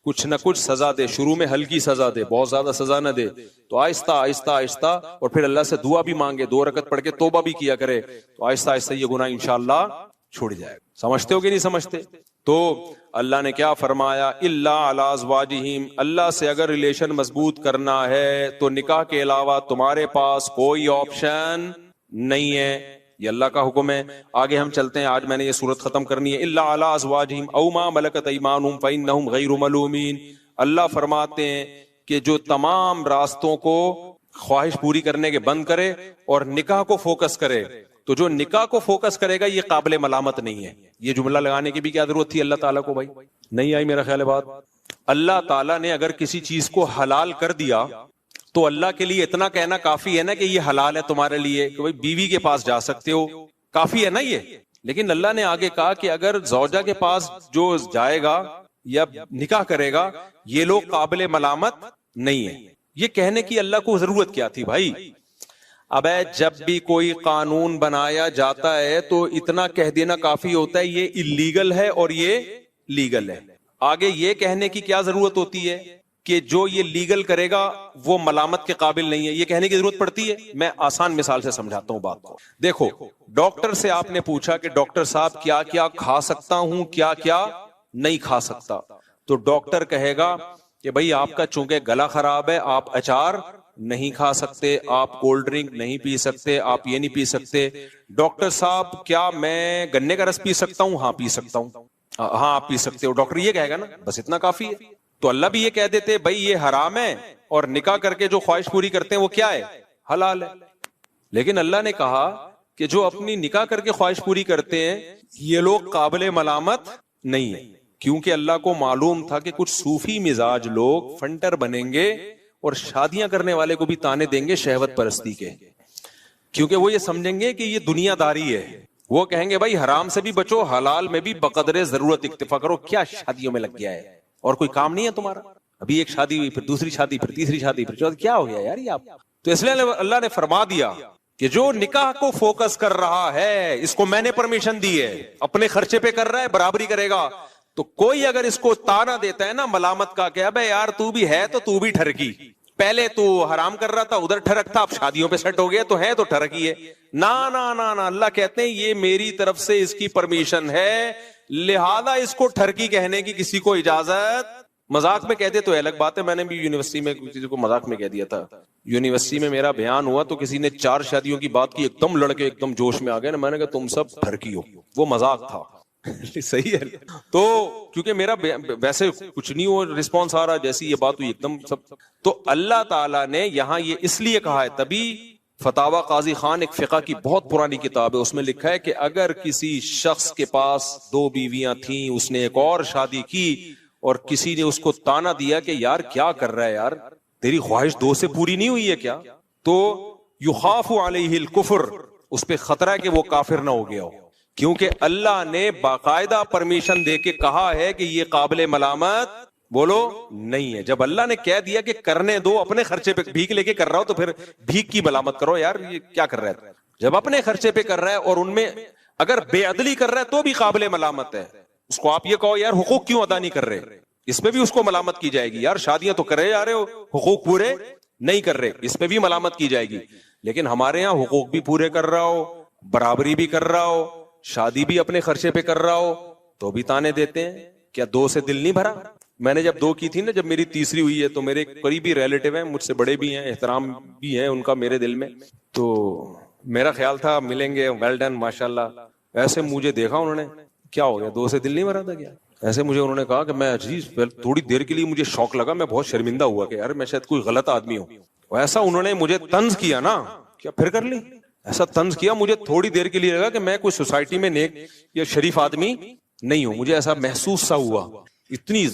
کچھ نہ کچھ سزا دے، شروع میں ہلکی سزا دے، بہت زیادہ سزا نہ دے، تو آہستہ آہستہ آہستہ، اور پھر اللہ سے دعا بھی مانگے، 2 رکعت پڑھ کے توبہ بھی کیا کرے، تو آہستہ آہستہ یہ گناہ انشاءاللہ چھوڑ جائے گا۔ سمجھتے ہو کہ نہیں سمجھتے؟ تو اللہ نے کیا فرمایا؟ الا علی ازواجہم، اللہ سے اگر ریلیشن مضبوط کرنا ہے تو نکاح کے علاوہ تمہارے پاس کوئی آپشن نہیں ہے، یہ اللہ کا حکم ہے۔ آگے ہم چلتے ہیں، آج میں نے یہ سورت ختم کرنی ہے۔ الا علی ازواجہم او ما ملکت ایمانہم فانہم غیر ملومین، اللہ فرماتے ہیں کہ جو تمام راستوں کو خواہش پوری کرنے کے بند کرے اور نکاح کو فوکس کرے، تو جو نکاح کو فوکس کرے گا یہ قابل ملامت نہیں ہے۔ یہ جملہ لگانے کی بھی کیا ضرورت تھی اللہ تعالیٰ کو؟ بھائی نہیں آئی میرا خیال ہے بات۔ اللہ تعالیٰ نے اگر کسی چیز کو حلال کر دیا تو اللہ کے لیے اتنا کہنا کافی ہے نا کہ یہ حلال ہے تمہارے لیے، کہ بھائی بیوی کے پاس جا سکتے ہو، کافی ہے نا یہ۔ لیکن اللہ نے آگے کہا کہ اگر زوجہ کے پاس جو جائے گا یا نکاح کرے گا، یہ لوگ قابل ملامت نہیں ہے۔ یہ کہنے کی اللہ کو ضرورت کیا تھی بھائی؟ اب جب بھی کوئی قانون بنایا جاتا ہے تو اتنا کہہ دینا کافی ہوتا ہے یہ اللیگل ہے اور یہ لیگل ہے۔ آگے یہ کہنے کی کیا ضرورت ہوتی ہے کہ جو یہ لیگل کرے گا وہ ملامت کے قابل نہیں ہے؟ یہ کہنے کی ضرورت پڑتی ہے؟ میں آسان مثال سے سمجھاتا ہوں بات کو۔ دیکھو، ڈاکٹر سے آپ نے پوچھا کہ ڈاکٹر صاحب کیا کیا کھا سکتا ہوں، کیا کیا نہیں کھا سکتا، تو ڈاکٹر کہے گا کہ بھائی آپ کا چونکہ گلا خراب ہے، آپ اچار نہیں کھا سکتے، آپ کولڈ ڈرنک نہیں پی سکتے، آپ یہ نہیں پی سکتے۔ ڈاکٹر صاحب کیا میں گنے کا رس پی سکتا ہوں؟ ہاں پی سکتا ہوں۔ ہاں آپ پی سکتے ہو، ڈاکٹر یہ کہے گا نا، بس اتنا کافی ہے۔ تو اللہ بھی یہ کہہ دیتے بھائی یہ حرام ہے، اور نکاح کر کے جو خواہش پوری کرتے ہیں وہ کیا ہے؟ حلال ہے۔ لیکن اللہ نے کہا کہ جو اپنی نکاح کر کے خواہش پوری کرتے ہیں یہ لوگ قابل ملامت نہیں ہے، کیونکہ اللہ کو معلوم تھا کہ کچھ صوفی مزاج لوگ فنٹر بنیں گے اور شادیاں کرنے والے کو بھی تانے دیں گے شہوت پرستی کے، کیونکہ وہ یہ سمجھیں گے کہ یہ دنیا داری ہے۔ وہ کہیں گے بھائی حرام سے بھی بچو، حلال میں بھی بقدر ضرورت اکتفا کرو، کیا شادیوں میں لگ گیا ہے اور کوئی کام نہیں ہے تمہارا؟ ابھی ایک شادی ہوئی، پھر دوسری شادی، پھر تیسری شادی، پھر چوتھی، کیا ہو گیا یار یہ آپ؟ تو اس لیے اللہ نے فرما دیا کہ جو نکاح کو فوکس کر رہا ہے اس کو میں نے پرمیشن دی ہے، اپنے خرچے پہ کر رہا ہے، برابری کرے گا۔ تو کوئی اگر اس کو تانا دیتا ہے نا ملامت کا کہ ابے یار تو بھی ہے تو بھی ٹھرکی، پہلے تو حرام کر رہا تھا ادھر ٹھرک تھا، اب شادیوں پہ سیٹ ہو گیا تو ہے تو ٹھرک ہی ہے، نا نا نا نا، اللہ کہتے ہیں یہ میری طرف سے اس کی پرمیشن ہے، لہذا اس کو ٹھرکی کہنے کی کسی کو اجازت۔ مذاق میں کہتے تو الگ بات ہے، میں نے بھی یونیورسٹی میں کسی کو مذاق میں کہہ دیا تھا، یونیورسٹی میں میرا بیان ہوا تو کسی نے 4 شادیوں کی بات کی، ایک دم لڑکے ایک دم جوش میں آ گئے نا، میں نے کہا تم سب ٹھرکی ہو، وہ مذاق تھا۔ صحیح ہے، تو کیونکہ میرا ویسے کچھ نہیں ہو رسپانس آ رہا، جیسی یہ بات ہوئی ایک دم سب۔ تو اللہ تعالیٰ نے یہاں یہ اس لیے کہا ہے، تبھی فتاوی قاضی خان ایک فقہ کی بہت پرانی کتاب ہے، اس میں لکھا ہے کہ اگر کسی شخص کے پاس 2 بیویاں تھیں، اس نے ایک اور شادی کی اور کسی نے اس کو تانا دیا کہ یار کیا کر رہا ہے یار، تیری خواہش 2 سے پوری نہیں ہوئی ہے کیا، تو یخاف علیہ الکفر، اس پہ خطرہ ہے کہ وہ کافر نہ ہو گیا ہو، کیونکہ اللہ نے باقاعدہ پرمیشن دے کے کہا ہے کہ یہ قابل ملامت بولو نہیں ہے۔ جب اللہ نے کہہ دیا کہ کرنے دو، اپنے خرچے پہ بھیک لے کے کر رہا ہو تو پھر بھیک کی ملامت کرو یار، یہ کیا کر رہا ہے؟ جب اپنے خرچے پہ کر رہا ہے اور ان میں اگر بے عدلی کر رہا ہے تو بھی قابل ملامت ہے، اس کو آپ یہ کہو یار حقوق کیوں ادا نہیں کر رہے، اس پہ بھی اس کو ملامت کی جائے گی، یار شادیاں تو کرے جا رہے ہو، حقوق پورے نہیں کر رہے، اس پہ بھی ملامت کی جائے گی۔ لیکن ہمارے یہاں حقوق بھی پورے کر رہا ہو، برابری بھی کر رہا ہو، شادی بھی اپنے خرچے پہ کر رہا ہو تو بھی تانے دیتے ہیں۔ کیا 2 سے دل نہیں بھرا؟ میں نے جب 2 کی تھی نا، جب میری تیسری ہوئی ہے تو میرے قریبی ریلیٹیو ہیں، مجھ سے بڑے بھی ہیں، احترام بھی ہے ان کا میرے دل میں، تو میرا خیال تھا ملیں گے، ویل ڈن ماشاءاللہ۔ ایسے مجھے دیکھا انہوں نے، کیا ہو گیا 2 سے دل نہیں بھرا تھا کیا؟ ایسے مجھے انہوں نے کہا کہ میں عزیز تھوڑی دیر کے لیے مجھے شوق لگا، میں بہت شرمندہ ہوا کہ یار میں شاید کوئی غلط آدمی ہوں۔ ایسا انہوں نے مجھے طنز کیا نا، کیا پھر کر لی، ایسا طنز کیا، مجھے تھوڑی دیر کے لیے لگا کہ میں کوئی سوسائٹی میں نیک یا شریف آدمی نہیں ہوں، مجھے ایسا محسوس سا ہوا، اتنی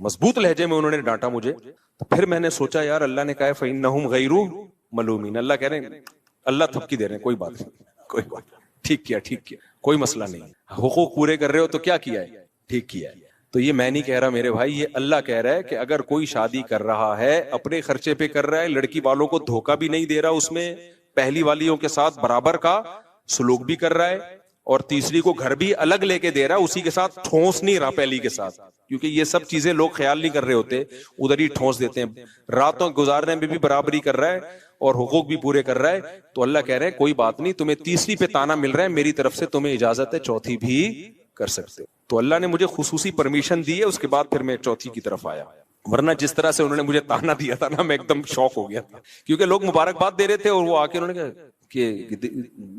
مضبوط لہجے میں انہوں نے ڈانٹا مجھے۔ تو پھر میں نے سوچا یار اللہ نے کہا ہے فَإِنَّهُمْ غَيْرُ مَلُومِينَ، اللہ کہہ رہے ہیں، اللہ تھپکی دے رہے ہیں، کوئی بات نہیں، کوئی بات ٹھیک کیا، ٹھیک کیا، کوئی مسئلہ نہیں، حقوق پورے کر رہے ہو تو کیا کیا ہے، ٹھیک کیا ہے۔ تو یہ میں نہیں کہہ رہا میرے بھائی، یہ اللہ کہہ رہا ہے کہ اگر کوئی شادی کر رہا ہے اپنے خرچے پہ کر رہا ہے، لڑکی والوں کو دھوکہ بھی نہیں دے رہا، اس میں پہلی والیوں کے ساتھ برابر کا سلوک بھی کر رہا ہے، اور تیسری کو گھر بھی الگ لے کے دے رہا ہے، اسی کے ساتھ ٹھونس نہیں رہا پہلی کے ساتھ، کیونکہ یہ سب چیزیں لوگ خیال نہیں کر رہے ہوتے, ادھر ہی ٹھونس دیتے ہیں. راتوں گزارنے میں بھی برابری کر رہا ہے اور حقوق بھی پورے کر رہا ہے, تو اللہ کہہ رہے ہیں کوئی بات نہیں, تمہیں تیسری پہ تانا مل رہا ہے, میری طرف سے تمہیں اجازت ہے چوتھی بھی کر سکتے. تو اللہ نے مجھے خصوصی پرمیشن دی ہے, اس کے بعد پھر میں چوتھی کی طرف آیا. ورنہ جس طرح سے انہوں نے مجھے تانا دیا تھا نا, میں ایک دم شوق ہو گیا تھا, کیونکہ لوگ مبارکباد دے رہے تھے اور وہ آ کے انہوں نے کہا کہ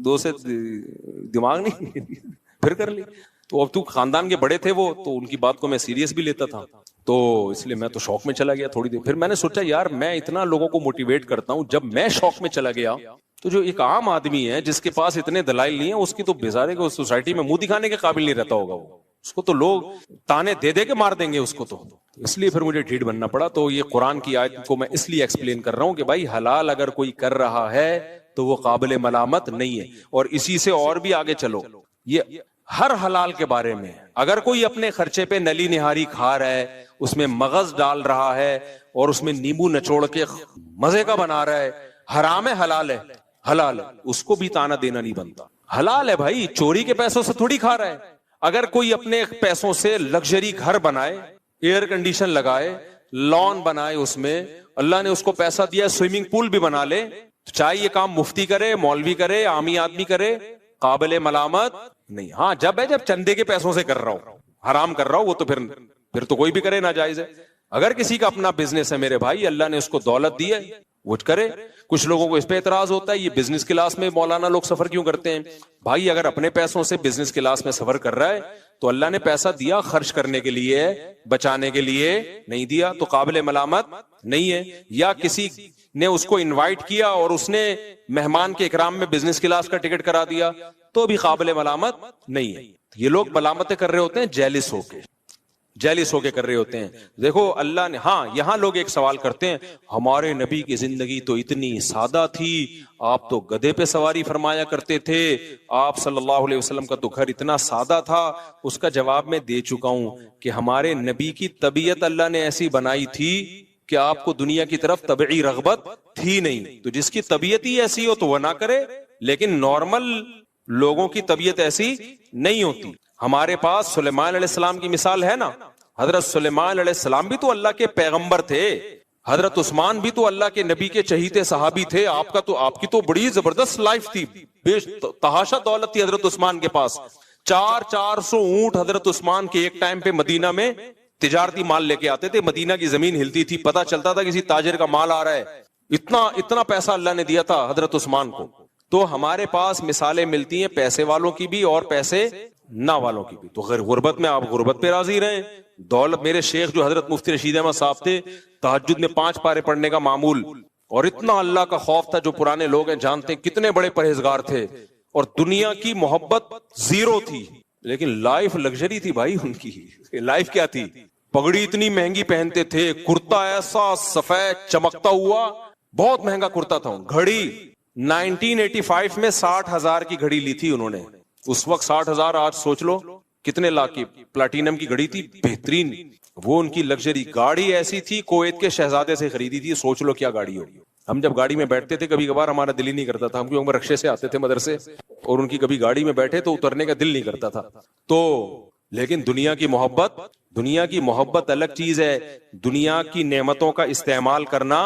دو سے دماغ نہیں پھر کر لی. تو اب تو خاندان کے بڑے تھے وہ, تو ان کی بات کو میں سیریس بھی لیتا تھا, تو اس لیے میں تو شوق میں چلا گیا تھوڑی دیر. پھر میں نے سوچا یار میں اتنا لوگوں کو موٹیویٹ کرتا ہوں, جب میں شوق میں چلا گیا تو جو ایک عام آدمی ہے جس کے پاس اتنے دلائل نہیں ہیں, اس کی تو بیزارے کو سوسائٹی میں منہ دکھانے کے قابل نہیں رہتا ہوگا, وہ اس کو تو لوگ تانے دے دے کے مار دیں گے اس کو. تو اس لیے پھر مجھے ڈھیٹ بننا پڑا. تو یہ قرآن کی آیت کو میں اس لیے ایکسپلین کر رہا ہوں کہ بھائی حلال اگر کوئی کر رہا ہے تو وہ قابل ملامت نہیں ہے. اور اسی سے اور بھی آگے چلو, یہ ہر حلال کے بارے میں اگر کوئی اپنے خرچے پہ نلی نہاری کھا رہا ہے, اس میں مغز ڈال رہا ہے اور اس میں نیمبو نچوڑ کے مزے کا بنا رہا ہے, حرام ہے حلال ہے, حلال ہے, اس کو بھی تانا دینا نہیں بنتا. حلال ہے بھائی, چوری کے پیسوں سے تھوڑی کھا رہا ہے. اگر کوئی اپنے پیسوں سے لگژری گھر بنائے, ایئر کنڈیشن لگائے, لان بنائے, اس میں اللہ نے اس کو پیسہ دیا, سوئمنگ پول بھی بنا لے, چاہے یہ کام مفتی کرے, مولوی کرے, عامی آدمی کرے, قابل ملامت نہیں. ہاں جب چندے کے پیسوں سے کر رہا ہوں, حرام کر رہا ہوں, وہ تو پھر تو کوئی بھی کرے ناجائز ہے. اگر کسی کا اپنا بزنس ہے میرے بھائی, اللہ نے اس کو دولت دی ہے, وہ کرے. کچھ لوگوں کو اس پہ اعتراض ہوتا ہے یہ بزنس کلاس میں مولانا لوگ سفر کیوں کرتے ہیں. بھائی اگر اپنے پیسوں سے بزنس کلاس میں سفر کر رہا ہے تو اللہ نے پیسہ دیا خرچ کرنے کے لیے, بچانے کے لیے نہیں دیا, تو قابل ملامت نہیں ہے. یا کسی نے اس کو انوائٹ کیا اور اس نے مہمان کے اکرام میں بزنس کلاس کا ٹکٹ کرا دیا تو بھی قابل ملامت نہیں ہے. یہ لوگ ملامتیں کر رہے ہوتے ہیں جیلس ہو کے کر رہے ہوتے ہیں. دیکھو اللہ نے, ہاں یہاں لوگ ایک سوال کرتے ہیں ہمارے نبی کی زندگی تو اتنی سادہ تھی, آپ تو گدھے پہ سواری فرمایا کرتے تھے, آپ صلی اللہ علیہ وسلم کا تو گھر اتنا سادہ تھا. اس کا جواب میں دے چکا ہوں کہ ہمارے نبی کی طبیعت اللہ نے ایسی بنائی تھی کہ آپ کو دنیا کی طرف طبعی رغبت تھی نہیں. تو جس کی طبیعت ہی ایسی ہو تو وہ نہ کرے, لیکن نارمل لوگوں کی طبیعت ایسی نہیں ہوتی. ہمارے پاس سلیمان علیہ السلام کی مثال ہے نا, حضرت سلیمان علیہ السلام بھی تو اللہ کے پیغمبر تھے, حضرت عثمان بھی تو اللہ کے نبی کے چہیتے صحابی تھے. آپ کی تو بڑی زبردست لائف تھی, بے تحاشا دولت تھی حضرت عثمان کے پاس. 400 اونٹ حضرت عثمان کے ایک ٹائم پہ مدینہ میں تجارتی مال لے کے آتے تھے. مدینہ کی زمین ہلتی تھی, پتہ چلتا تھا کسی تاجر کا مال آ رہا ہے. اتنا پیسہ اللہ نے دیا تھا حضرت عثمان کو. تو ہمارے پاس مثالیں ملتی ہیں پیسے والوں کی بھی اور پیسے نہ والوں کی بھی. تو غربت میں آپ غربت پہ راضی رہیں. دولت, میرے شیخ جو حضرت مفتی رشید احمد صاحب تھے, تہجد میں 5 پارے پڑھنے کا معمول, اور اتنا اللہ کا خوف تھا. جو پرانے لوگ ہیں جانتے ہیں کتنے بڑے پرہیزگار تھے, اور دنیا کی محبت زیرو تھی, لیکن لائف لگژری تھی بھائی ان کی. لائف کیا تھی, پگڑی اتنی مہنگی پہنتے تھے, کرتا ایسا سفید چمکتا ہوا, بہت مہنگا کرتا تھا. گھڑی 1985 میں 60,000 کی گھڑی لی تھی انہوں نے. اس وقت 60,000, آج سوچ لو کتنے لاکھ کی پلاٹینم کی گھڑی تھی, بہترین. وہ ان کی لگژری. گاڑی ایسی تھی کویت کے شہزادے سے خریدی تھی, سوچ لو کیا گاڑی ہوگی. ہم جب گاڑی میں بیٹھتے تھے کبھی کبھار ہمارا دل ہی نہیں کرتا تھا, ہم کیونکہ رکشے سے آتے تھے مدرسے, اور ان کی کبھی گاڑی میں بیٹھے تو اترنے کا دل نہیں کرتا تھا. تو لیکن دنیا کی محبت الگ چیز ہے, دنیا کی نعمتوں کا استعمال کرنا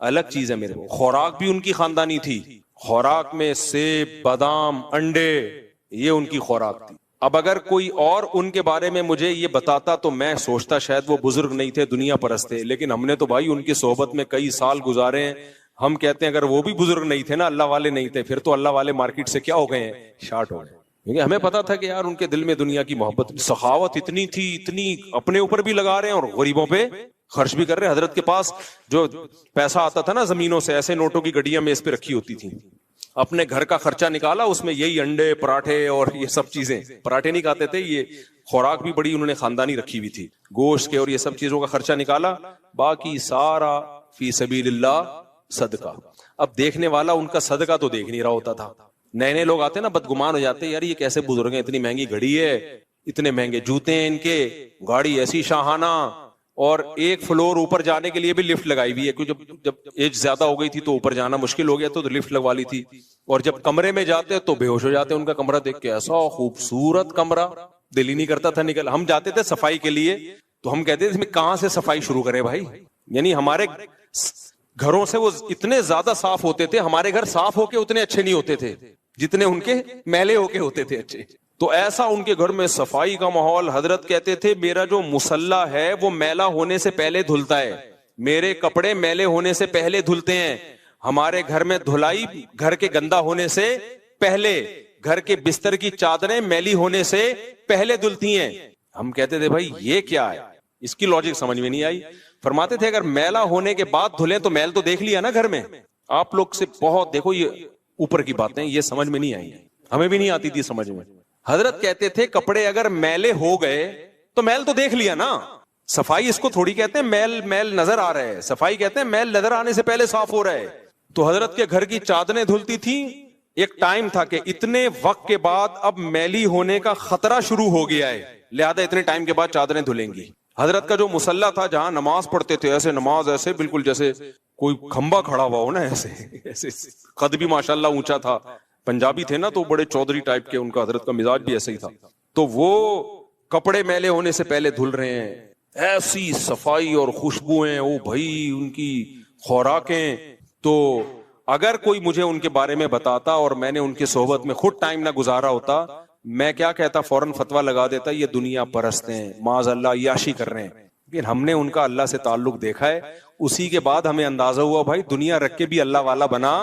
الگ چیز ہے. میرے خوراک بھی ان کی خاندانی تھی, خوراک میں سیب, بادام, انڈے, یہ ان کی خوراک تھی. اب اگر کوئی اور ان کے بارے میں مجھے یہ بتاتا تو میں سوچتا شاید وہ بزرگ نہیں تھے, دنیا پرست تھے. لیکن ہم نے تو بھائی ان کی صحبت میں کئی سال گزارے ہیں. ہم کہتے ہیں اگر وہ بھی بزرگ نہیں تھے نا, اللہ والے نہیں تھے, پھر تو اللہ والے مارکیٹ سے کیا ہو گئے ہیں, شارٹ ہو گئے. کیونکہ ہمیں پتا تھا کہ یار ان کے دل میں دنیا کی محبت, سخاوت اتنی تھی, اتنی اپنے اوپر بھی لگا رہے ہیں اور غریبوں پہ خرچ بھی کر رہے ہیں. حضرت کے پاس جو پیسہ آتا تھا نا زمینوں سے, ایسے نوٹوں کی گڈیاں میں اس پہ رکھی ہوتی تھی. اپنے گھر کا خرچہ نکالا, اس میں یہی انڈے, پراٹھے اور یہ سب چیزیں. پراٹھے نہیں کھاتے تھے, یہ خوراک بھی بڑی انہوں نے خاندانی رکھی ہوئی تھی, گوشت کے اور یہ سب چیزوں کا خرچہ نکالا, باقی سارا فی سبیل اللہ صدقہ. اب دیکھنے والا ان کا صدقہ تو دیکھ نہیں رہا ہوتا تھا. نئے لوگ آتے نا بدگمان ہو جاتے, یار یہ کیسے بزرگ ہیں, اتنی مہنگی گھڑی ہے, اتنے مہنگے جوتے ہیں ان کے, گاڑی ایسی شاہانہ, اور ایک فلور اوپر جانے کے لیے بھی لفٹ لگائی ہوئی ہے, کیونکہ جب ایج زیادہ ہو گئی تھی تو اوپر جانا مشکل ہو گیا تو لفٹ لگوا لی تھی. اور جب کمرے میں جاتے تو بے ہوش ہو جاتے ان کا کمرہ دیکھ کے, ایسا خوبصورت کمرہ, دل ہی نہیں کرتا تھا نکل. ہم جاتے تھے صفائی کے لیے, تو ہم کہتے تھے کہاں سے صفائی شروع کرے بھائی. یعنی ہمارے گھروں سے وہ اتنے زیادہ صاف ہوتے تھے, ہمارے گھر صاف ہو کے اتنے اچھے نہیں ہوتے تھے جتنے ان کے میلے ہو کے ہوتے تھے اچھے. تو ایسا ان کے گھر میں صفائی کا ماحول. حضرت کہتے تھے میرا جو مصلی ہے وہ میلا ہونے سے پہلے دھلتا ہے, میرے کپڑے میلے ہونے سے پہلے دھلتے ہیں. ہمارے گھر میں دھلائی گھر کے گندا ہونے سے پہلے, گھر کے بستر کی چادریں میلی ہونے سے پہلے دھلتی ہیں. ہم کہتے تھے بھائی یہ کیا ہے, اس کی لاجک سمجھ میں نہیں آئی. فرماتے تھے اگر میلا ہونے کے بعد دھلیں تو میل تو دیکھ لیا نا گھر میں. آپ لوگ سے بہت دیکھو یہ اوپر کی باتیں, یہ سمجھ میں نہیں آئی, ہمیں بھی نہیں آتی تھی سمجھ میں. حضرت کہتے تھے کپڑے اگر میلے ہو گئے تو میل تو دیکھ لیا نا. صفائی اس کو تھوڑی کہتے ہیں میل میل نظر آ رہا ہے, صفائی کہتے ہیں میل نظر آنے سے پہلے صاف ہو رہا ہے. تو حضرت کے گھر کی چادریں دھلتی تھیں. ایک ٹائم تھا کہ اتنے وقت کے بعد اب میلی ہونے کا خطرہ شروع ہو گیا ہے, لہذا اتنے ٹائم کے بعد چادریں دھلیں گی. حضرت کا جو مصلی تھا جہاں نماز پڑھتے تھے, ایسے نماز ایسے بالکل جیسے کوئی کھمبا کھڑا ہوا ہو نا, ایسے قد بھی ماشاءاللہ اونچا تھا. پنجابی تھے نا تو بڑے چودھری ٹائپ کے, ان کا حضرت کا مزاج بھی ایسے ہی تھا. تو وہ کپڑے میلے ہونے سے پہلے دھل رہے ہیں, ایسی صفائی اور خوشبوئیں, او بھائی ان کی خوراکیں. تو اگر کوئی مجھے ان کے بارے میں بتاتا اور میں نے ان کی صحبت میں خود ٹائم نہ گزارا ہوتا, میں کیا کہتا, فوراً فتویٰ لگا دیتا یہ دنیا پرست ہیں, معاذ اللہ عیاشی کر رہے ہیں. لیکن ہم نے ان کا اللہ سے تعلق دیکھا ہے, اسی کے بعد ہمیں اندازہ ہوا بھائی دنیا رکھ کے بھی اللہ والا بنا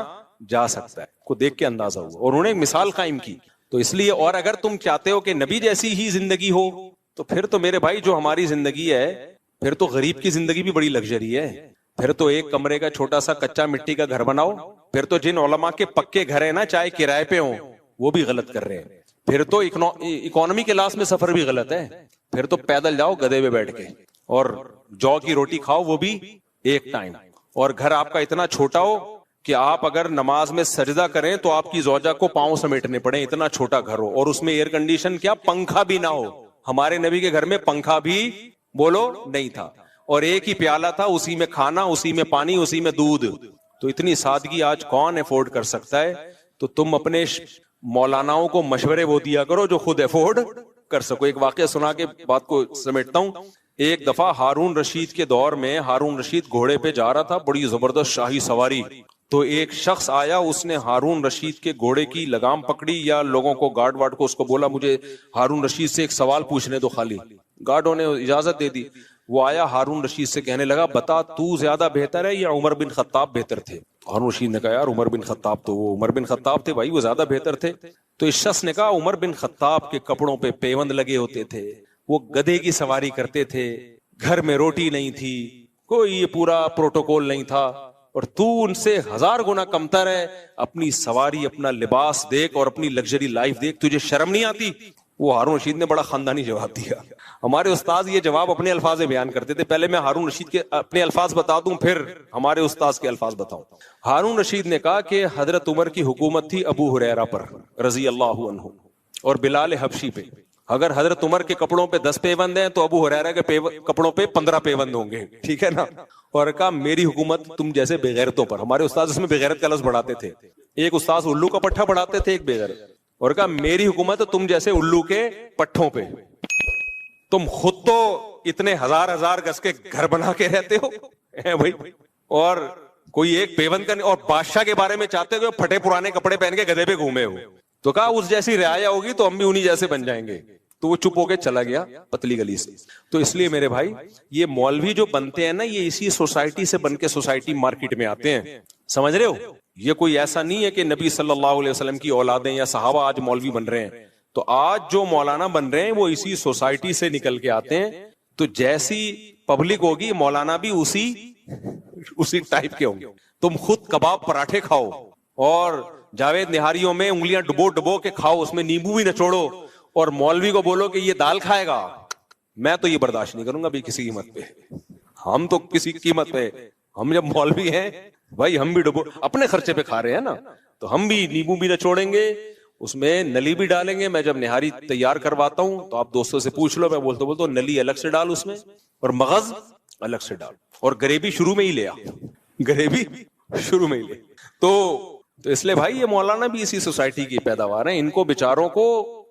جا سکتا ہے, کو دیکھ کے اندازہ ہوا, اور انہوں نے ایک مثال قائم کی. تو اس لیے, اور اگر تم چاہتے ہو کہ نبی جیسی ہی زندگی ہو تو پھر تو میرے بھائی جو ہماری زندگی ہے, پھر تو غریب کی زندگی بھی بڑی لگژری ہے. پھر تو ایک کمرے کا چھوٹا سا کچا مٹی کا گھر بناؤ. پھر تو جن علماء کے پکے گھر ہیں نا, چاہے کرائے پہ ہوں, وہ بھی غلط کر رہے ہیں. پھر تو اکانومی کلاس میں سفر بھی غلط ہے. پھر تو پیدل جاؤ گدھے پہ بیٹھ کے, اور جو کی روٹی کھاؤ وہ بھی ایک ٹائم. اور گھر آپ کا اتنا چھوٹا ہو کہ آپ اگر نماز میں سجدہ کریں تو آپ کی زوجہ کو پاؤں سمیٹنے پڑے, اتنا چھوٹا گھر ہو, اور اس میں ایئر کنڈیشن کیا پنکھا بھی نہ ہو. ہمارے نبی کے گھر میں پنکھا بھی بولو نہیں تھا, اور ایک ہی پیالہ تھا, اسی میں کھانا, اسی میں پانی, اسی میں دودھ. تو اتنی سادگی آج کون افورڈ کر سکتا ہے؟ تو تم اپنے مولاناؤں کو مشورے وہ دیا کرو جو خود افورڈ کر سکو. ایک واقعہ سنا کے بات کو سمیٹتا ہوں. ایک دفعہ ہارون رشید کے دور میں ہارون رشید گھوڑے پہ جا رہا تھا, بڑی زبردست شاہی سواری. تو ایک شخص آیا, اس نے ہارون رشید کے گھوڑے کی لگام پکڑی, یا لوگوں کو گارڈ وارڈ کو اس کو بولا مجھے ہارون رشید سے ایک سوال پوچھنے دو خالی. گارڈوں نے اجازت دے دی. وہ آیا ہارون رشید سے کہنے لگا بتا تو زیادہ بہتر ہے یا عمر بن خطاب بہتر تھے؟ ہارون رشید نے کہا یار عمر بن خطاب, تو وہ عمر بن خطاب تھے بھائی, وہ زیادہ بہتر تھے. تو اس شخص نے کہا عمر بن خطاب کے کپڑوں پہ پیوند لگے ہوتے تھے, وہ گدھے کی سواری کرتے تھے, گھر میں روٹی نہیں تھی, کوئی یہ پورا پروٹوکول نہیں تھا, اور تو ان سے 1000 گنا کمتر ہے. اپنی سواری, اپنا لباس دیکھ اور اپنی لگژری لائف دیکھ, تجھے شرم نہیں آتی؟ وہ ہارون رشید نے بڑا خاندانی جواب دیا. ہمارے استاد یہ جواب اپنے الفاظ میں بیان کرتے تھے. پہلے میں ہارون رشید کے اپنے الفاظ بتا دوں, پھر ہمارے استاد کے الفاظ بتاؤں. ہارون رشید نے کہا کہ حضرت عمر کی حکومت تھی ابو ہریرہ پر رضی اللہ عنہ, اور بلال حبشی پہ. اگر حضرت عمر کے کپڑوں پہ 10 پیوند ہیں تو ابو ہریرہ کے کپڑوں پہ 15 پیوند ہوں گے, ٹھیک ہے نا. اور کہا میری حکومت تم جیسے بےغیرتوں پر. ہمارے استاد اس میں بےغیرت کا لفظ بڑھاتے تھے. ایک استاد الو کا پٹھا بڑھاتے تھے, ایک بےغیرت. اور کہا میری حکومت تم جیسے الو کے پٹھوں پہ. تم خود تو اتنے 1000 گز کے گھر بنا کے رہتے ہو بھائی, اور کوئی ایک پیوند کا, اور بادشاہ کے بارے میں چاہتے ہو پھٹے پرانے کپڑے پہن کے گدھے پہ گھومے ہو. تو کہا اس جیسی رعایا ہوگی تو ہم بھی انہی جیسے بن جائیں گے. تو وہ چپ ہو کے چلا گیا پتلی گلی سے. تو اس لیے میرے بھائی یہ مولوی جو بنتے ہیں نا, یہ اسی سوسائٹی سے بن کے سوسائٹی مارکیٹ میں آتے ہیں, سمجھ رہے ہو. یہ کوئی ایسا نہیں ہے کہ نبی صلی اللہ علیہ وسلم کی اولادیں یا صحابہ آج مولوی بن رہے ہیں. تو آج جو مولانا بن رہے ہیں وہ اسی سوسائٹی سے نکل کے آتے ہیں. تو جیسی پبلک ہوگی مولانا بھی اسی ٹائپ کے ہوں گے. تم خود کباب پراٹھے کھاؤ اور جاوید نہاریوں میں انگلیاں ڈبو ڈبو کے کھاؤ, اس میں نیمبو بھی نچوڑو, اور مولوی کو بولو کہ یہ دال کھائے گا, میں تو یہ برداشت نہیں کروں گا بھی کسی قیمت پہ. ہم تو کسی قیمت پہ, ہم جب مولوی ہیں بھائی ہم بھی ڈبو اپنے خرچے پہ کھا رہے ہیں نا, تو ہم بھی نیمبو بھی نچوڑیں گے, اس میں نلی بھی ڈالیں گے. میں جب نہاری تیار کرواتا ہوں تو آپ دوستوں سے پوچھ لو, میں بولتا ہوں نلی الگ سے ڈال اس میں, اور مغز الگ سے ڈال, اور گریوی شروع میں ہی لے آ, گریوی شروع میں ہی لے. تو اس لیے بھائی یہ مولانا بھی اسی سوسائٹی کی پیداوار ہیں. ان کو بیچاروں کو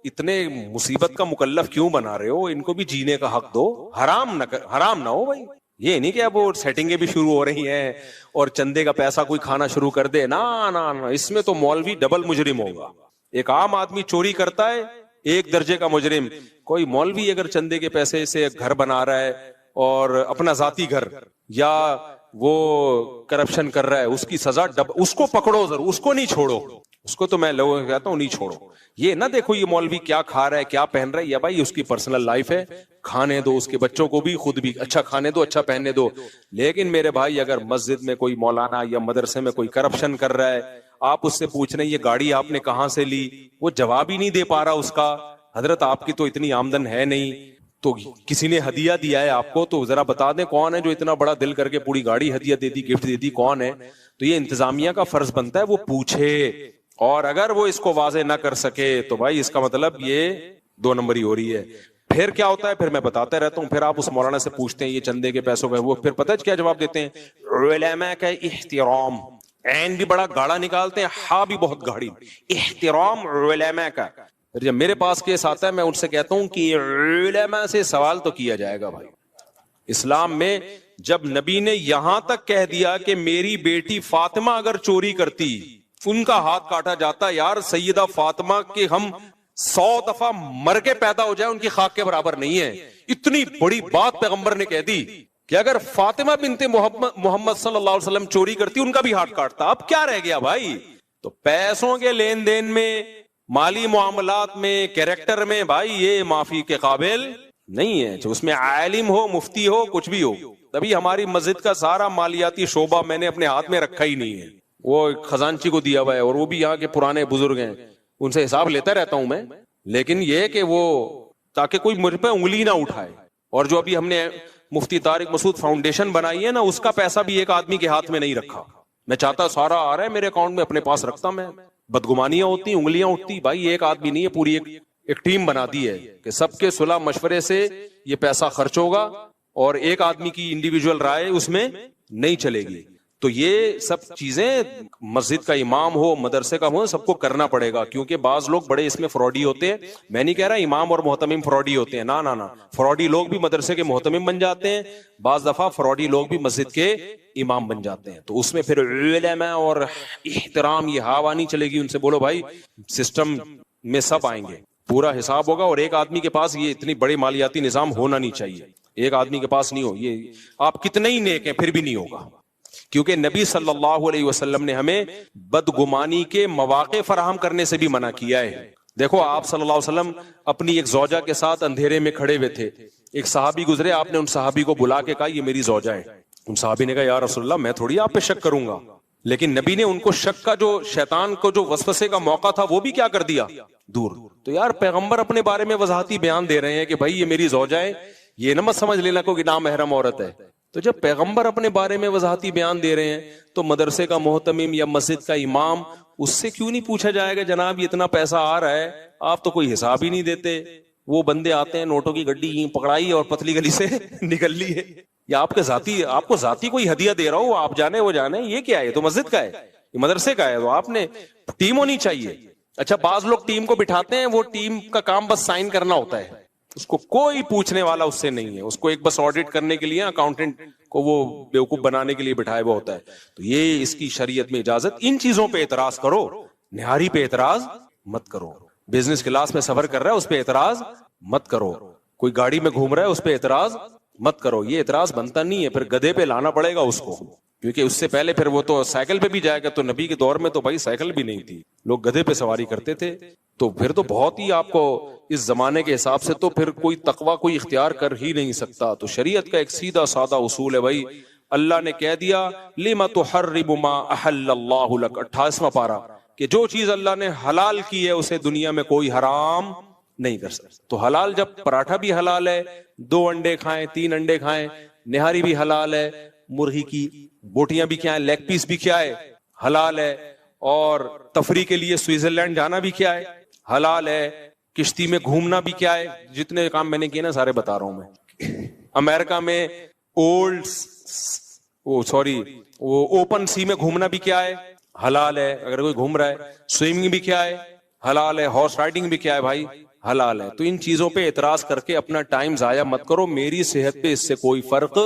اتنے مصیبت کا مکلف کیوں بنا رہے ہو؟ ان کو بھی جینے کا حق دو، حرام نہ ہو بھائی. یہ نہیں کہ اب وہ سیٹنگیں بھی شروع ہو رہی ہیں اور چندے کا پیسہ کوئی کھانا شروع کر دے. نا اس میں تو مولوی ڈبل مجرم ہوگا. ایک عام آدمی چوری کرتا ہے ایک درجے کا مجرم، کوئی مولوی اگر چندے کے پیسے سے گھر بنا رہا ہے اور اپنا ذاتی گھر، یا وہ کرپشن کر رہا ہے، اس کی سزا اس کو پکڑو ضرور، اس کو نہیں چھوڑو. اس کو تو میں لوگوں کو کہتا ہوں نہیں چھوڑو. یہ نہ دیکھو یہ مولوی کیا کھا رہا ہے کیا پہن رہا ہے، یا بھائی اس کی پرسنل لائف ہے، کھانے دو، اس کے بچوں کو بھی خود بھی اچھا کھانے دو، اچھا پہننے دو. لیکن میرے بھائی اگر مسجد میں کوئی مولانا یا مدرسے میں کوئی کرپشن کر رہا ہے، آپ اس سے پوچھ رہے ہیں یہ گاڑی آپ نے کہاں سے لی، وہ جواب ہی نہیں دے پا رہا اس کا. حضرت آپ کی تو اتنی آمدن ہے نہیں، تو کسی نے ہدیہ دیا ہے آپ کو، تو ذرا بتا دیں کون ہے جو اتنا بڑا دل کر کے پوری گاڑی ہدیہ دے دی، گفٹ دے دی، کون ہے؟ تو یہ انتظامیہ کا فرض بنتا ہے وہ پوچھے، اور اگر وہ اس کو واضح نہ کر سکے تو بھائی اس کا مطلب یہ 2 نمبری ہو رہی ہے. پھر کیا ہوتا ہے، پھر میں بتاتا رہتا ہوں، پھر آپ اس مولانا سے پوچھتے ہیں یہ چندے کے پیسوں کا، وہ پھر پتہ ہے کیا جواب دیتے ہیں؟ علماء کا احترام. عین بھی بڑا گاڑا نکالتے ہیں، ہاں بھی بہت گاڑی. احترام علماء کا. جب میرے پاس کیس آتا ہے میں ان سے کہتا ہوں کہ علماء سے سوال تو کیا جائے گا. بھائی اسلام میں جب نبی نے یہاں تک کہہ دیا کہ میری بیٹی فاطمہ اگر چوری کرتی ان کا ہاتھ کاٹا جاتا، یار سیدہ فاطمہ کے ہم 100 دفعہ مر کے پیدا ہو جائے ان کی خاک کے برابر نہیں ہے. اتنی بڑی بات پیغمبر نے کہہ دی کہ اگر فاطمہ بنت محمد صلی اللہ علیہ وسلم چوری کرتی ان کا بھی ہاتھ کاٹتا. اب کیا رہ گیا بھائی؟ تو پیسوں کے لین دین میں، مالی معاملات میں، کیریکٹر میں، بھائی یہ معافی کے قابل نہیں ہے. اس میں عالم ہو، مفتی ہو، کچھ بھی ہو. تبھی ہماری مسجد کا سارا مالیاتی شعبہ میں نے اپنے ہاتھ میں رکھا ہی نہیں ہے، وہ خزانچی کو دیا ہوا ہے، اور وہ بھی یہاں کے پرانے بزرگ ہیں، ان سے حساب لیتا رہتا ہوں میں. لیکن یہ کہ وہ تاکہ کوئی مجھ پہ انگلی نہ اٹھائے. اور جو ابھی ہم نے مفتی طارق مسعود فاؤنڈیشن بنائی ہے نا، اس کا پیسہ بھی ایک آدمی کے ہاتھ میں نہیں رکھا. میں چاہتا سارا آ رہا ہے میرے اکاؤنٹ میں، اپنے پاس رکھتا. میں بدگمانیاں ہوتی، انگلیاں اٹھتی. بھائی ایک آدمی نہیں ہے، پوری ایک ٹیم بنا دی ہے کہ سب کے صلح مشورے سے یہ پیسہ خرچ ہوگا، اور ایک آدمی کی انڈیویجول رائے اس میں نہیں چلے گی. تو یہ سب چیزیں مسجد کا امام ہو، مدرسے کا ہو، سب کو کرنا پڑے گا. کیونکہ بعض لوگ بڑے اس میں فراڈی ہوتے ہیں. میں نہیں کہہ رہا امام اور محتمم فراڈی ہوتے ہیں، نہ فراڈی لوگ بھی مدرسے کے محتمم بن جاتے ہیں، بعض دفعہ فراڈی لوگ بھی مسجد کے امام بن جاتے ہیں. تو اس میں پھر علماء اور احترام یہ ہوا نہیں چلے گی. ان سے بولو بھائی سسٹم میں سب آئیں گے، پورا حساب ہوگا، اور ایک آدمی کے پاس یہ اتنی بڑی مالیاتی نظام ہونا نہیں چاہیے. ایک آدمی کے پاس نہیں ہو، یہ آپ کتنے ہی نیک ہیں پھر بھی نہیں ہوگا. کیونکہ نبی صلی اللہ علیہ وسلم نے ہمیں بدگمانی کے مواقع فراہم کرنے سے بھی منع کیا ہے. دیکھو آپ صلی اللہ علیہ وسلم اپنی ایک زوجہ کے ساتھ اندھیرے میں کھڑے ہوئے تھے. ایک صحابی گزرے، آپ نے ان صحابی کو بلا کے کہا یہ میری زوجہ ہے. ان صحابی نے کہا یا رسول اللہ میں تھوڑی آپ پہ شک کروں گا. لیکن نبی نے ان کو شک کا جو شیطان کو جو وسوسے کا موقع تھا وہ بھی کیا کر دیا، دور. تو یار پیغمبر اپنے بارے میں وضاحتی بیان دے رہے ہیں کہ بھائی یہ میری زوجہ ہے، یہ نہ مت سمجھ لینا کوئی نامحرم عورت ہے. تو جب پیغمبر اپنے بارے میں وضاحتی بیان دے رہے ہیں تو مدرسے کا محتمم یا مسجد کا امام، اس سے کیوں نہیں پوچھا جائے گا جناب یہ اتنا پیسہ آ رہا ہے آپ تو کوئی حساب ہی نہیں دیتے. وہ بندے آتے ہیں نوٹوں کی گڈی پکڑائی اور پتلی گلی سے نکل لی ہے، یا آپ کو ذاتی کوئی ہدیہ دے رہا ہو، آپ جانے وہ جانے، یہ کیا ہے؟ تو مسجد کا ہے، یہ مدرسے کا ہے. تو آپ نے ٹیم ہونی چاہیے. اچھا بعض لوگ ٹیم کو بٹھاتے ہیں، وہ ٹیم کا کام بس سائن کرنا ہوتا ہے، اس کو کوئی پوچھنے والا اس سے نہیں ہے. اس کو ایک بس آڈٹ کرنے کے لیے، اکاؤنٹنٹ کو وہ بیوقوف بنانے کے لیے بٹھائے ہوا ہوتا ہے. تو یہ اس کی شریعت میں اجازت. ان چیزوں پہ اعتراض کرو، نہاری پہ اعتراض مت کرو. بزنس کلاس میں سفر کر رہا ہے اس پہ اعتراض مت کرو. کوئی گاڑی میں گھوم رہا ہے اس پہ اعتراض مت کرو. یہ اعتراض بنتا نہیں ہے، پھر گدھے پہ لانا پڑے گا اس کو. کیونکہ اس سے پہلے پھر وہ تو سائیکل پہ بھی جائے گا. تو نبی کے دور میں تو بھائی سائیکل بھی نہیں تھی، لوگ گدھے پہ سواری کرتے تھے. تو پھر تو بہت ہی آپ کو اس زمانے کے حساب سے تو پھر کوئی تقوی کوئی اختیار کر ہی نہیں سکتا. تو شریعت کا ایک سیدھا سادہ اصول ہے بھائی، اللہ نے کہہ دیا لما تحرم ما احل اللہ لک، 28واں پارہ، کہ جو چیز اللہ نے حلال کی ہے اسے دنیا میں کوئی حرام نہیں کر سکتا. تو حلال جب پراٹھا بھی حلال ہے، 2 انڈے کھائیں 3 انڈے کھائیں، نہاری بھی حلال ہے، مرغی کی بوٹیاں بھی کیا ہے، لیگ پیس بھی کیا ہے حلال ہے، اور تفریح کے لیے سوئٹزرلینڈ جانا بھی کیا ہے حلال ہے، کشتی میں گھومنا بھی کیا ہے. جتنے کام میں نے کیے نا سارے بتا رہا ہوں میں. امریکہ میں اوپن سی میں گھومنا بھی کیا ہے حلال ہے اگر کوئی گھوم رہا ہے. سوئمنگ بھی کیا ہے حلال ہے. ہارس رائڈنگ بھی کیا ہے بھائی حلال ہے. تو ان چیزوں پہ اعتراض کر کے اپنا ٹائم ضائع مت کرو, میری صحت پہ اس سے کوئی فرق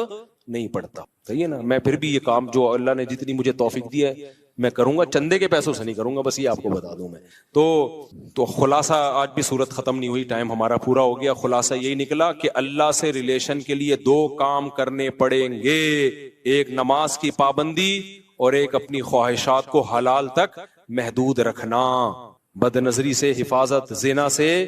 نہیں پڑتا. صحیح ہے نا. میں پھر بھی یہ کام جو اللہ نے جتنی مجھے توفیق دی ہے میں کروں گا, چندے کے پیسوں سے نہیں کروں گا, بس یہ آپ کو بتا دوں میں. تو خلاصہ, آج بھی صورت ختم نہیں ہوئی, ٹائم ہمارا پورا ہو گیا. خلاصہ یہی نکلا کہ اللہ سے ریلیشن کے لیے 2 کام کرنے پڑیں گے, ایک نماز کی پابندی اور ایک اپنی خواہشات کو حلال تک محدود رکھنا, بد نظری سے حفاظت, زنا سے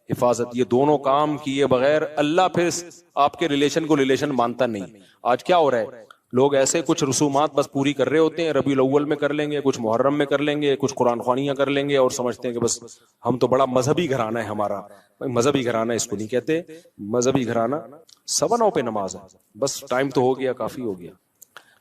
حفاظت. یہ دونوں کام کیے بغیر اللہ پھر آپ کے ریلیشن کو ریلیشن مانتا نہیں. آج کیا ہو رہا ہے, لوگ ایسے کچھ رسومات بس پوری کر رہے ہوتے ہیں, ربیع الاول میں کر لیں گے, کچھ محرم میں کر لیں گے, کچھ قرآن خوانیاں کر لیں گے اور سمجھتے ہیں کہ بس ہم تو بڑا مذہبی گھرانہ ہے ہمارا. مذہبی گھرانہ اس کو نہیں کہتے, مذہبی گھرانہ 9:15 پہ نماز ہے, بس ٹائم تو ہو گیا, کافی ہو گیا.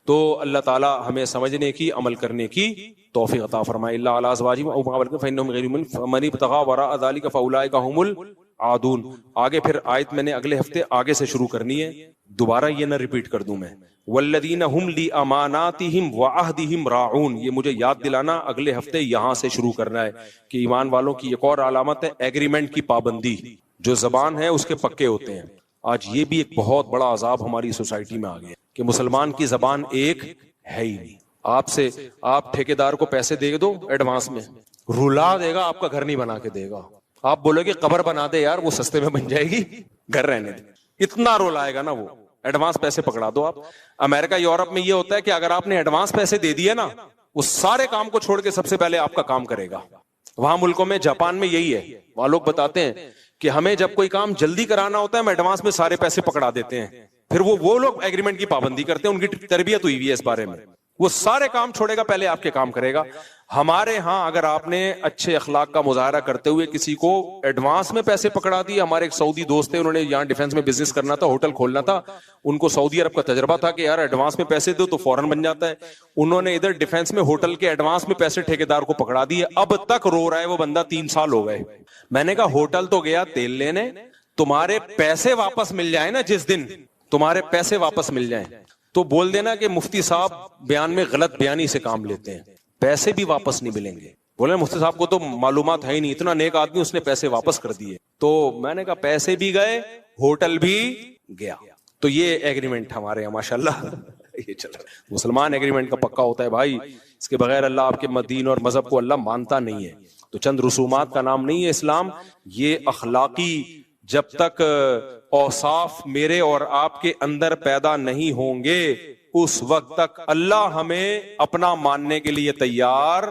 تو اللہ تعالی ہمیں سمجھنے کی, عمل کرنے کی توفیق عطا فرمائے. اللہ علی ازواجہم او ما ملکت فانہم غیر مؤمنون فمن ابتغى وراء ذلك فاولئک هم العادون. آگے پھر آیت میں نے اگلے ہفتے آگے سے شروع کرنی ہے, دوبارہ یہ نہ ریپیٹ کر دوں میں. والذین هم لاماناتہم وعہدہم راعون, یہ مجھے یاد دلانا, اگلے ہفتے یہاں سے شروع کرنا ہے کہ ایمان والوں کی ایک اور علامت ہے ایگریمنٹ کی پابندی. جو زبان ہے اس کے پکے ہوتے ہیں. آج یہ بھی ایک بہت بڑا عذاب ہماری سوسائٹی میں آ گیا کہ مسلمان کی زبان ایک ہے ہی نہیں. آپ ٹھیکیدار کو پیسے دے دو ایڈوانس میں, رلا دے گا, آپ کا گھر نہیں بنا کے دے گا. آپ بولو گے قبر بنا دے یار, وہ سستے میں بن جائے گی, گھر رہنے دے. اتنا رولائے گا نا وہ, ایڈوانس پیسے پکڑا دو آپ. امریکہ یورپ میں یہ ہوتا ہے کہ اگر آپ نے ایڈوانس پیسے دے دیے نا, وہ سارے کام کو چھوڑ کے سب سے پہلے آپ کا کام کرے گا. وہاں ملکوں میں, جاپان میں یہی ہے. وہاں لوگ بتاتے ہیں کہ ہمیں جب کوئی کام جلدی کرانا ہوتا ہے ہم ایڈوانس میں سارے پیسے پکڑا دیتے ہیں, پھر وہ لوگ ایگریمنٹ کی پابندی کرتے ہیں. ان کی تربیت ہوئی ہوئی ہے اس بارے میں, وہ سارے کام چھوڑے گا, پہلے آپ کے کام کرے گا. ہمارے ہاں اگر آپ نے اچھے اخلاق کا مظاہرہ کرتے ہوئے کسی کو ایڈوانس میں پیسے پکڑا دیے, ہمارے ایک سعودی دوست تھے, انہوں نے یہاں ڈیفنس میں بزنس کرنا تھا, ہوٹل کھولنا تھا, ان کو سعودی عرب کا تجربہ تھا کہ یار ایڈوانس میں پیسے دو تو فوراً بن جاتا ہے. انہوں نے ادھر ڈیفنس میں ہوٹل کے ایڈوانس میں پیسے ٹھیکیدار کو پکڑا دیے, اب تک رو رہا ہے وہ بندہ, 3 سال ہو گئے. میں نے کہا ہوٹل تو گیا تیل لینے, تمہارے پیسے واپس مل جائیں نا, جس دن تمہارے پیسے واپس مل جائیں تو بول دینا کہ مفتی صاحب بیان میں غلط بیانی سے کام لیتے ہیں, پیسے بھی واپس نہیں ملیں گے. بولے مفتی صاحب کو تو معلومات ہے ہی نہیں, اتنا نیک آدمی, اس نے پیسے واپس کر دیے. تو میں نے کہا پیسے بھی گئے, ہوٹل بھی گیا. تو یہ ایگریمنٹ ہمارے یہاں ماشاءاللہ یہ چل رہا ہے. مسلمان ایگریمنٹ کا پکا ہوتا ہے بھائی, اس کے بغیر اللہ آپ کے دین اور مذہب کو اللہ مانتا نہیں ہے. تو چند رسومات کا نام نہیں ہے اسلام, یہ اخلاقی جب تک اوصاف میرے اور آپ کے اندر پیدا نہیں ہوں گے اس وقت تک اللہ ہمیں اپنا ماننے کے لیے تیار